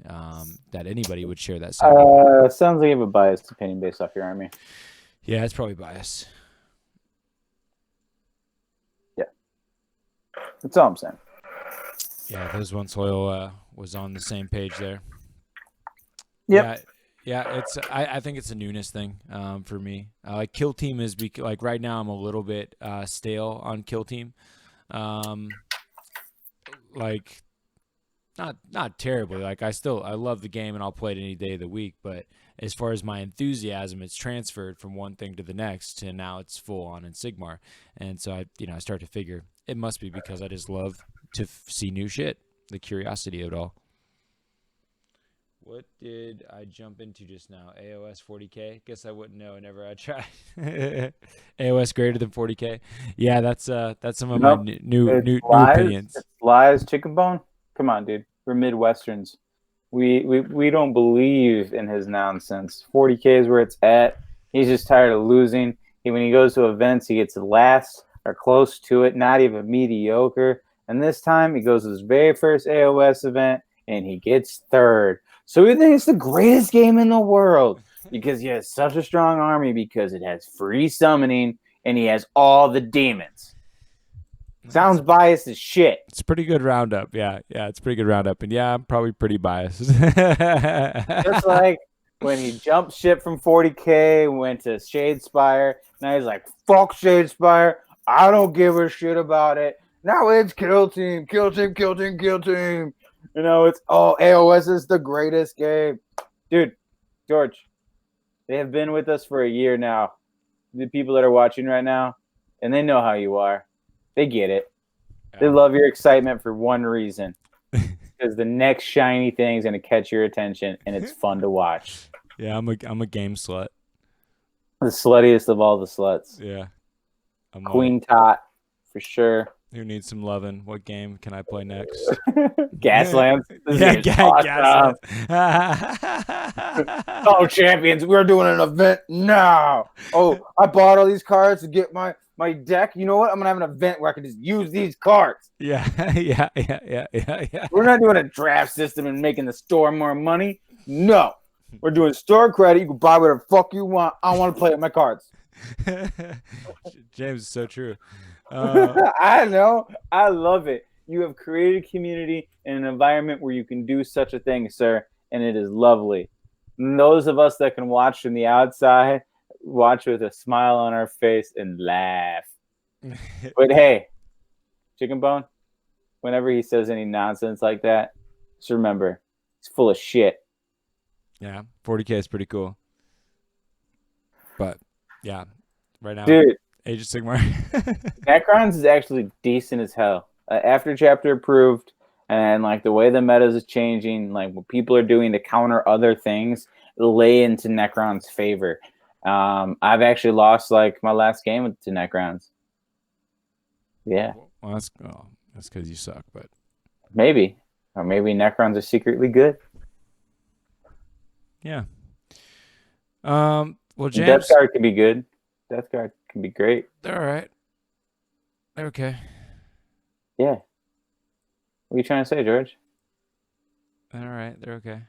that anybody would share that same? Sounds like you have a biased opinion based off your army. Yeah, it's probably biased. Yeah, that's all I'm saying. Yeah, those one soil was on the same page there. Yep. Yeah. It's I think it's a newness thing for me. Like Kill Team is like right now I'm a little bit stale on Kill Team. Like not terribly. Like I love the game and I'll play it any day of the week. But as far as my enthusiasm, it's transferred from one thing to the next, and now it's full on in Sigmar. And so I start to figure it must be because I just love to see new shit, the curiosity of it all. What did I jump into just now? AOS 40k? Guess I wouldn't know whenever I tried. AOS greater than 40k? Yeah, that's some of my new opinions. It's lies, chicken bone. Come on, dude. We're Midwesterns. We don't believe in his nonsense. 40k is where it's at. He's just tired of losing. When he goes to events, he gets last or close to it, not even mediocre. And this time, he goes to his very first AOS event, and he gets third. So we think it's the greatest game in the world because he has such a strong army, because it has free summoning and he has all the demons. Sounds biased as shit. It's a pretty good roundup. Yeah, it's a pretty good roundup. And yeah, I'm probably pretty biased. Just like when he jumped ship from 40k, went to Shadespire. Now he's like, fuck Shadespire. I don't give a shit about it. Now it's Kill Team, Kill Team, Kill Team, Kill Team. It's AOS is the greatest game. Dude, George, they have been with us for a year now. The people that are watching right now, and they know how you are. They get it. They love your excitement for one reason. Because the next shiny thing is going to catch your attention, and it's fun to watch. Yeah, I'm a game slut. The sluttiest of all the sluts. Yeah. Queen Tot, for sure. Who needs some loving? What game can I play next? Gaslands. Gaslands. Oh, champions, we're doing an event now. Oh, I bought all these cards to get my deck. You know what? I'm going to have an event where I can just use these cards. Yeah. We're not doing a draft system and making the store more money. No. We're doing store credit. You can buy whatever the fuck you want. I want to play with my cards. James is so true. I know. I love it. You have created a community and an environment where you can do such a thing, sir, and it is lovely. And those of us that can watch from the outside, watch with a smile on our face and laugh. But hey, Chicken Bone, whenever he says any nonsense like that, just remember, he's full of shit. Yeah, 40k is pretty cool. But, yeah, right now, dude, Age of Sigmar. Necrons is actually decent as hell. After chapter approved, and like the way the meta is changing, like what people are doing to counter other things, lay into Necron's favor. I've actually lost like my last game to Necrons. Yeah. Well, that's because you suck, but maybe, or maybe Necrons are secretly good. Yeah. Well, James, Death Guard can be good. Death Guard can be great. They're all right. They're okay. Yeah. What are you trying to say, George? They're all right. They're okay.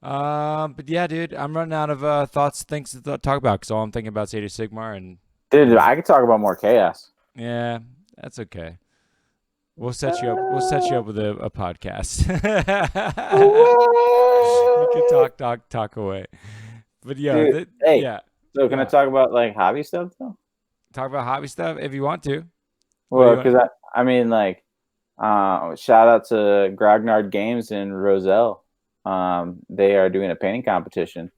But yeah, dude, I'm running out of thoughts, things to talk about because all I'm thinking about is Age of Sigmar, and dude, I could talk about more chaos. Yeah, that's okay. We'll set you up. We'll set you up with a podcast. We can talk away. But yeah, dude, hey, yeah. So can I Yeah. talk about like hobby stuff though? Talk about hobby stuff if you want to. What do Well, you want? because I mean like shout out to Grognard Games in Roselle. They are doing a painting competition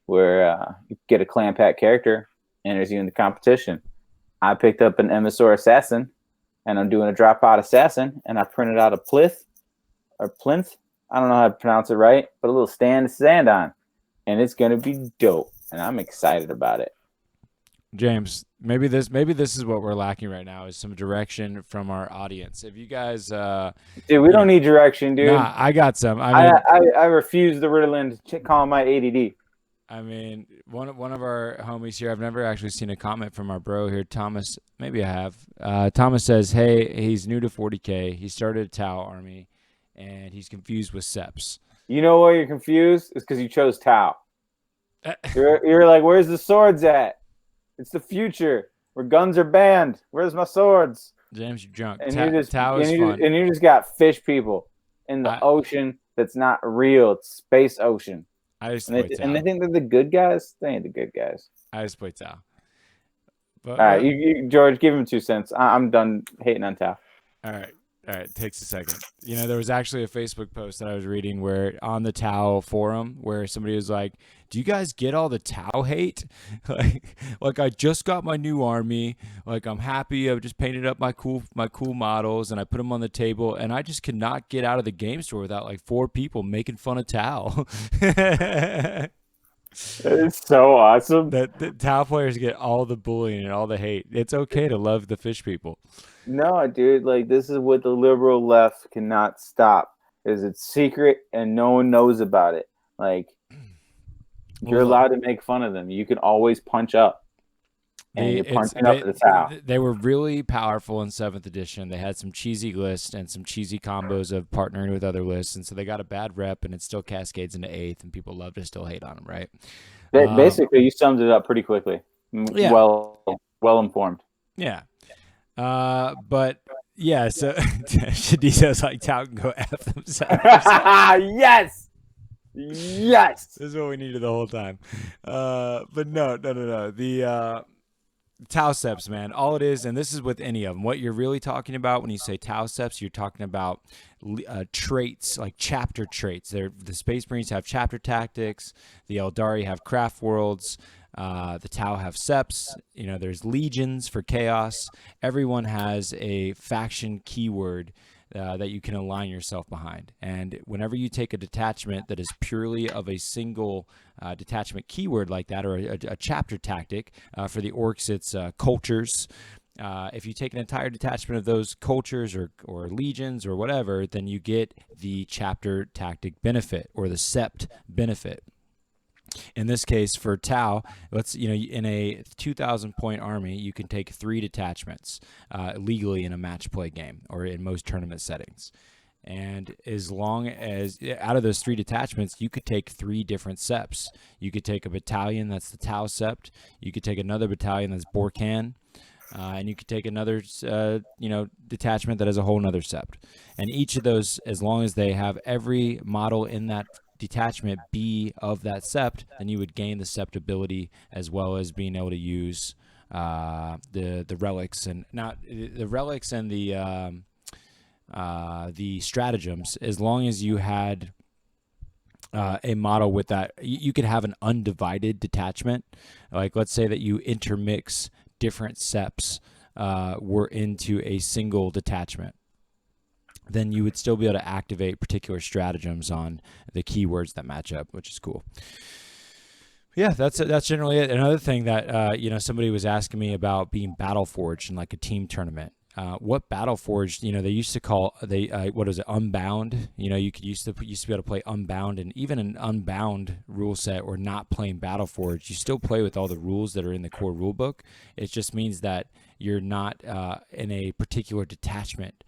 where you get a clan pack character, enters you in the competition. I picked up an Emissor Assassin, and I'm doing a dropout assassin, and I printed out a plinth. I don't know how to pronounce it right, but a little stand to stand on, and it's gonna be dope, and I'm excited about it. James, maybe this is what we're lacking right now is some direction from our audience. If you guys Dude, we don't need direction, dude. Nah, I got some. I refuse the Ritalin calling my ADD. I mean, one of our homies here, I've never actually seen a comment from our bro here, Thomas. Maybe I have. Thomas says, hey, he's new to 40K. He started a Tau army, and he's confused with Seps. You know why you're confused? It's because you chose Tau. You're like, where's the swords at? It's the future where guns are banned. Where's my swords? James, you're drunk. And Tau is fun. And you just got fish people in the ocean that's not real. It's space ocean. I just play Tau. And they think they're the good guys. They ain't the good guys. I just play Tau. But, all right, you, George, give him 2 cents. I'm done hating on Tau. All right. Takes a second. You know, there was actually a Facebook post that I was reading where on the Tau forum where somebody was like, do you guys get all the Tau hate? like I just got my new army. Like I'm happy. I've just painted up my cool models and I put them on the table and I just cannot get out of the game store without like 4 people making fun of Tau. It's so awesome. That the Tau players get all the bullying and all the hate. It's okay to love the fish people. No, dude, like this is what the liberal left cannot stop. Is it's secret and no one knows about it. Like you're allowed to make fun of them. You can always punch up. And you're punching up the Tau. They were really powerful in 7th edition. They had some cheesy lists and some cheesy combos of partnering with other lists, and so they got a bad rep, and it still cascades into 8th, and people love to still hate on them, right? Basically, you summed it up pretty quickly. Yeah. Well informed. Yeah. But yeah, so Shadisa's like Tau can go F themselves. Yes. This is what we needed the whole time. But no. The Tau Seps, man, all it is, and this is with any of them, what you're really talking about when you say Tau Seps, you're talking about traits, like chapter traits. The Space Marines have chapter tactics, the Eldari have craft worlds, the Tau have Seps, you know, there's legions for chaos. Everyone has a faction keyword that you can align yourself behind. And whenever you take a detachment that is purely of a single detachment keyword like that, or a chapter tactic, for the orcs, it's cultures. If you take an entire detachment of those cultures or legions or whatever, then you get the chapter tactic benefit or the sept benefit. In this case, for Tau, in a 2,000 point army, you can take 3 detachments legally in a match play game or in most tournament settings. And as long as out of those 3 detachments, you could take 3 different seps. You could take a battalion that's the Tau sept. You could take another battalion that's Borkan. And you could take another, detachment that has a whole nother sept. And each of those, as long as they have every model in that detachment be of that sept, then you would gain the sept ability as well as being able to use the relics and not the relics and the stratagems. As long as you had a model with that, you could have an undivided detachment. Like let's say that you intermix different septs were into a single detachment, then you would still be able to activate particular stratagems on the keywords that match up, which is cool. Yeah, that's generally it. Another thing that somebody was asking me about being battle forged in like a team tournament. What battle forged? They used to call what is it? Unbound. You used to be able to play Unbound, and even an Unbound rule set or not playing battle forged, you still play with all the rules that are in the core rule book. It just means that you're not in a particular detachment.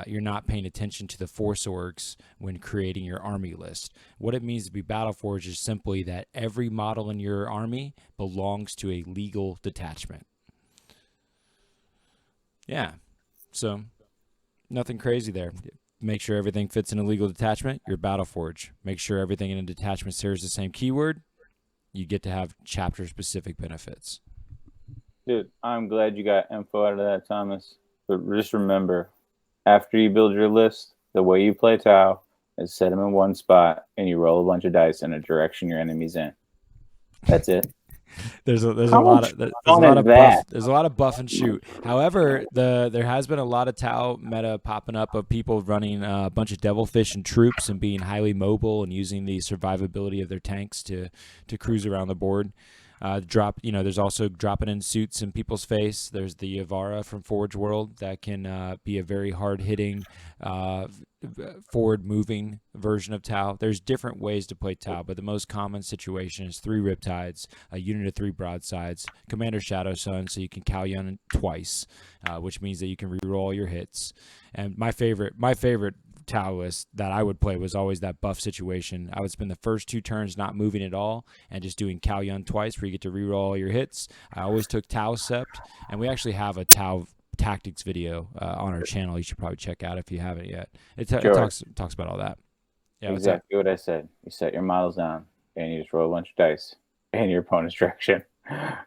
You're not paying attention to the force orgs when creating your army list. What it means to be Battleforged is simply that every model in your army belongs to a legal detachment. Yeah, so nothing crazy there. Make sure everything fits in a legal detachment, you're Battleforged. Make sure everything in a detachment shares the same keyword, you get to have chapter-specific benefits. Dude, I'm glad you got info out of that, Thomas. But just remember, after you build your list, the way you play Tau is set them in one spot, and you roll a bunch of dice in a direction your enemy's in. That's it. There's a lot of buff and shoot. However, there has been a lot of Tau meta popping up of people running a bunch of devilfish and troops and being highly mobile and using the survivability of their tanks to cruise around the board. There's also dropping in suits in people's face. There's the Yavara from Forge World that can be a very hard-hitting, forward-moving version of Tau. There's different ways to play Tau, but the most common situation is 3 Riptides, a unit of 3 Broadsides, Commander Shadow Sun, so you can Kalyan twice, which means that you can reroll all your hits. And my favorite Tau list that I would play was always that buff situation. I would spend the first 2 turns not moving at all and just doing Kalyan twice where you get to reroll all your hits. I always took Tau Sept, and we actually have a Tau tactics video on our channel you should probably check out if you haven't yet. It talks about all that. Yeah, exactly what I said. You set your models down, and you just roll a bunch of dice in your opponent's direction.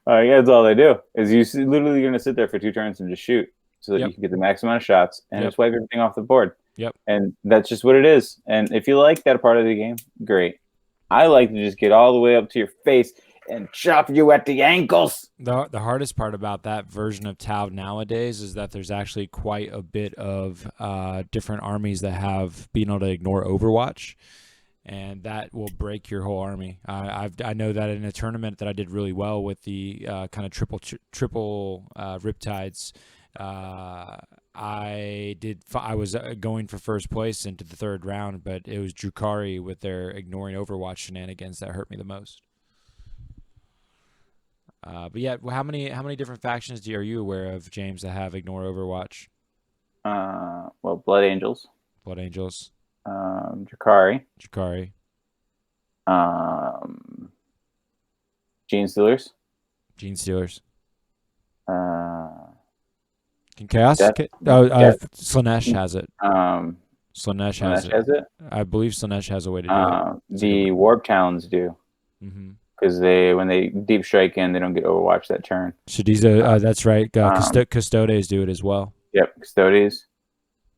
That's all they do. Is you literally going to sit there for 2 turns and just shoot so that you can get the max amount of shots and just wipe everything off the board. Yep. And that's just what it is. And if you like that part of the game, great. I like to just get all the way up to your face and chop you at the ankles. The hardest part about that version of Tau nowadays is that there's actually quite a bit of different armies that have been able to ignore Overwatch, and that will break your whole army. I know that in a tournament that I did really well with the kind of triple Riptides. I was going for first place into the 3rd round, but it was Drukhari with their ignoring Overwatch shenanigans that hurt me the most. But yeah, how many different factions are you aware of, James, that have ignore Overwatch? Well, Blood Angels. Drukhari. Gene Stealers. Chaos? Slanesh has it. Slanesh has it. I believe Slanesh has a way to do it. The Warp Talons do. Mm-hmm. Because when they deep strike in, they don't get Overwatch that turn. Shadiza, that's right. Custodes do it as well. Yep, Custodes.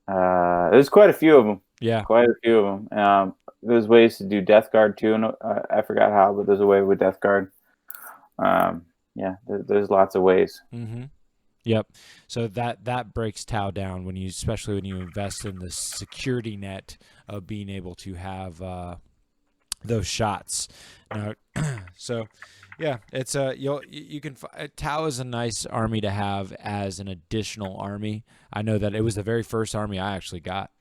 There's quite a few of them. Yeah. Quite a few of them. There's ways to do Death Guard too. And, I forgot how, but there's a way with Death Guard. There's lots of ways. Mm-hmm. Yep. So that breaks Tau down especially when you invest in the security net of being able to have those shots. Now, so yeah, it's Tau is a nice army to have as an additional army. I know that it was the very first army I actually got.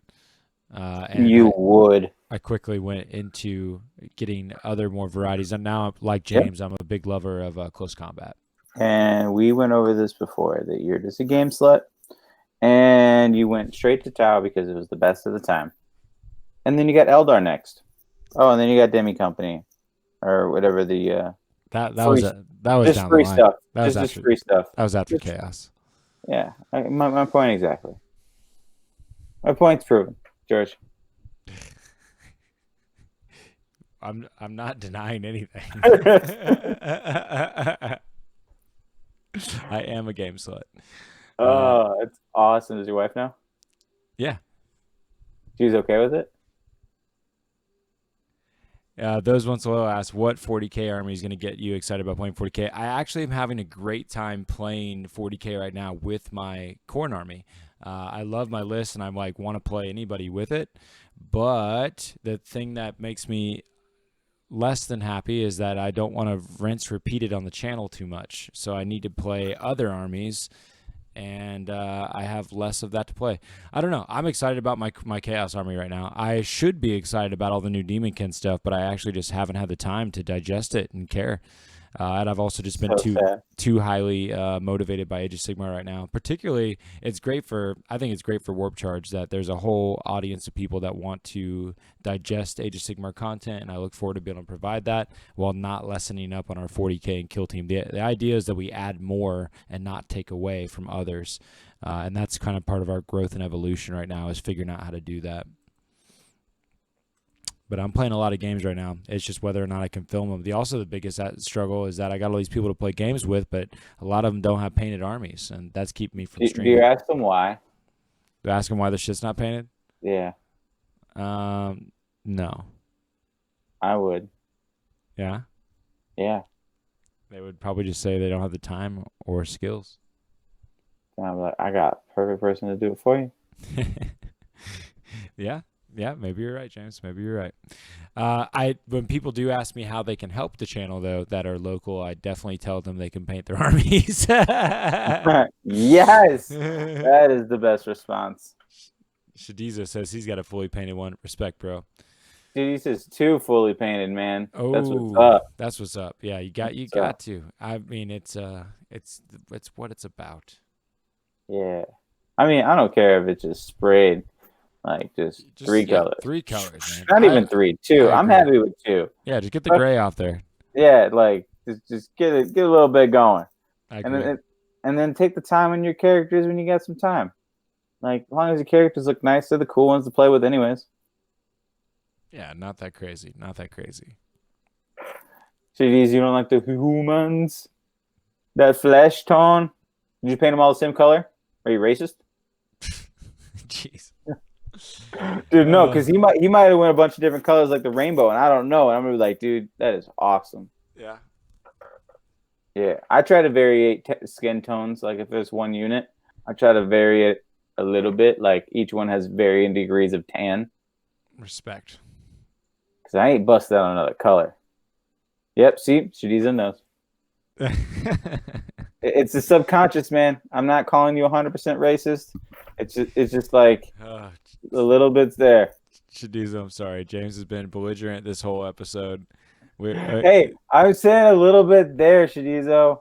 And I quickly went into getting other more varieties, and now, like James, I'm a big lover of close combat. And we went over this before, that you're just a game slut, and you went straight to Tau because it was the best of the time. And then you got Eldar next. Oh, and then you got Demi Company, or whatever the that was just down free the line. stuff. That was just free stuff. That was after Chaos. Yeah, my point exactly. My point's proven, George. I'm not denying anything. I am a game slut. Oh, that's awesome. Does your wife know? Yeah. She's okay with it? Those once below asked, what 40k army is going to get you excited about playing 40k? I actually am having a great time playing 40k right now with my Khorne army. I love my list, and I'm like, want to play anybody with it. But the thing that makes me less than happy is that I don't want to rinse repeated on the channel too much. So I need to play other armies, and I have less of that to play. I don't know. I'm excited about my Chaos army right now. I should be excited about all the new Demonkin stuff, but I actually just haven't had the time to digest it and care. And I've also just been too highly motivated by Age of Sigmar right now. Particularly, I think it's great for Warp Charge that there's a whole audience of people that want to digest Age of Sigmar content, and I look forward to being able to provide that while not lessening up on our 40k and kill team. The idea is that we add more and not take away from others, and that's kind of part of our growth and evolution right now, is figuring out how to do that. But I'm playing a lot of games right now. It's just whether or not I can film them. The biggest struggle is that I got all these people to play games with, but a lot of them don't have painted armies, and that's keeping me from Do streaming. you ask them why? You ask them why the shit's not painted? Yeah, No. I would. Yeah? Yeah. They would probably just say they don't have the time or skills. And I'm like, I got a perfect person to do it for you. Yeah, maybe you're right, James. Maybe you're right. When people do ask me how they can help the channel, though, that are local, I definitely tell them they can paint their armies. Yes, that is the best response. Shadiza says he's got a fully painted one. Respect, bro. Dude, he says 2 fully painted, man. Oh, that's what's up. That's what's up. Yeah, you got to. I mean, it's what it's about. Yeah, I mean, I don't care if it's just sprayed, like just 3 colors. 3 colors, man. Not even 3, 2. I'm happy with 2. Yeah, just get the gray off there. Yeah, like just get a little bit going, I agree. and then take the time on your characters when you got some time. Like, as long as your characters look nice, they're the cool ones to play with, anyways. Yeah, not that crazy. Not that crazy. CDs, you don't like the humans? That flesh tone? Did you paint them all the same color? Are you racist? Jeez. Dude, no, because he might have went a bunch of different colors like the rainbow, and I don't know. And I'm gonna be like, dude, that is awesome. Yeah. Yeah, I try to vary skin tones. Like if there's one unit, I try to vary it a little bit. Like each one has varying degrees of tan. Respect. Because I ain't busted out another color. Yep, see, Shadiza knows. It's the subconscious, man. I'm not calling you 100% racist. It's just like a little bit's there. Shadiza, I'm sorry. James has been belligerent this whole episode. Hey, I'm saying a little bit there, Shadizo.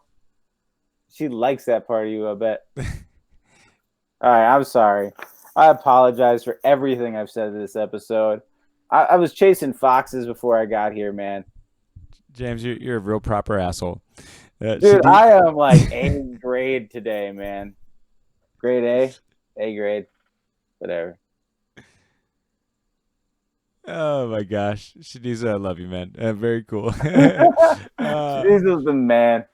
She likes that part of you, I bet. All right, I'm sorry. I apologize for everything I've said in this episode. I was chasing foxes before I got here, man. James, you're a real proper asshole. Dude, I am like A grade today, man. Grade A? A grade. Whatever. Oh my gosh. Shadiza, I love you, man. Very cool. Shadiza's the man.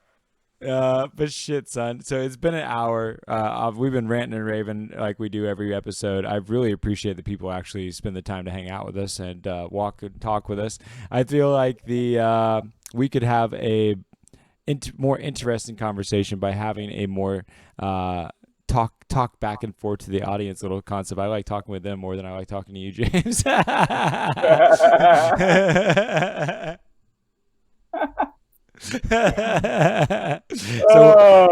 But shit, son. So it's been an hour. We've been ranting and raving like we do every episode. I really appreciate that people actually spend the time to hang out with us and walk and talk with us. I feel like we could have a more interesting conversation by having a more talk back and forth to the audience little concept. I like talking with them more than I like talking to you, James.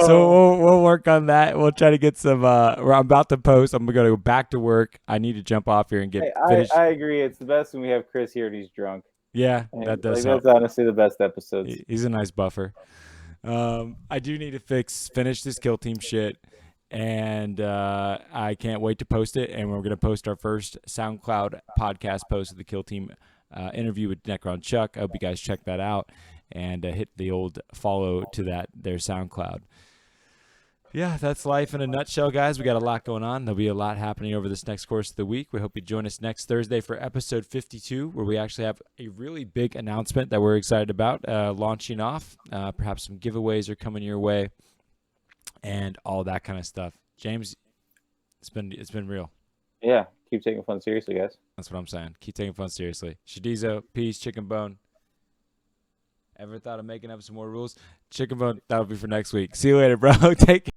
So we'll work on that. We'll try to get some. I'm about to post. I'm gonna go back to work. I need to jump off here and get finished. I agree. It's the best when we have Chris here and he's drunk. Yeah, that does help. That's honestly the best episodes. He's a nice buffer. I do need to finish this kill team shit, and I can't wait to post it. And we're gonna post our first SoundCloud podcast post of the kill team interview with Necron Chuck. I hope you guys check that out and hit the old follow to their SoundCloud. Yeah, that's life in a nutshell, guys. We got a lot going on. There'll be a lot happening over this next course of the week. We hope you join us next Thursday for episode 52, where we actually have a really big announcement that we're excited about launching off. Perhaps some giveaways are coming your way and all that kind of stuff. James, it's been real. Yeah, keep taking fun seriously, guys. That's what I'm saying. Keep taking fun seriously. Shadizo, peace, chicken bone. Ever thought of making up some more rules? Chicken bone, that'll be for next week. See you later, bro. Take care.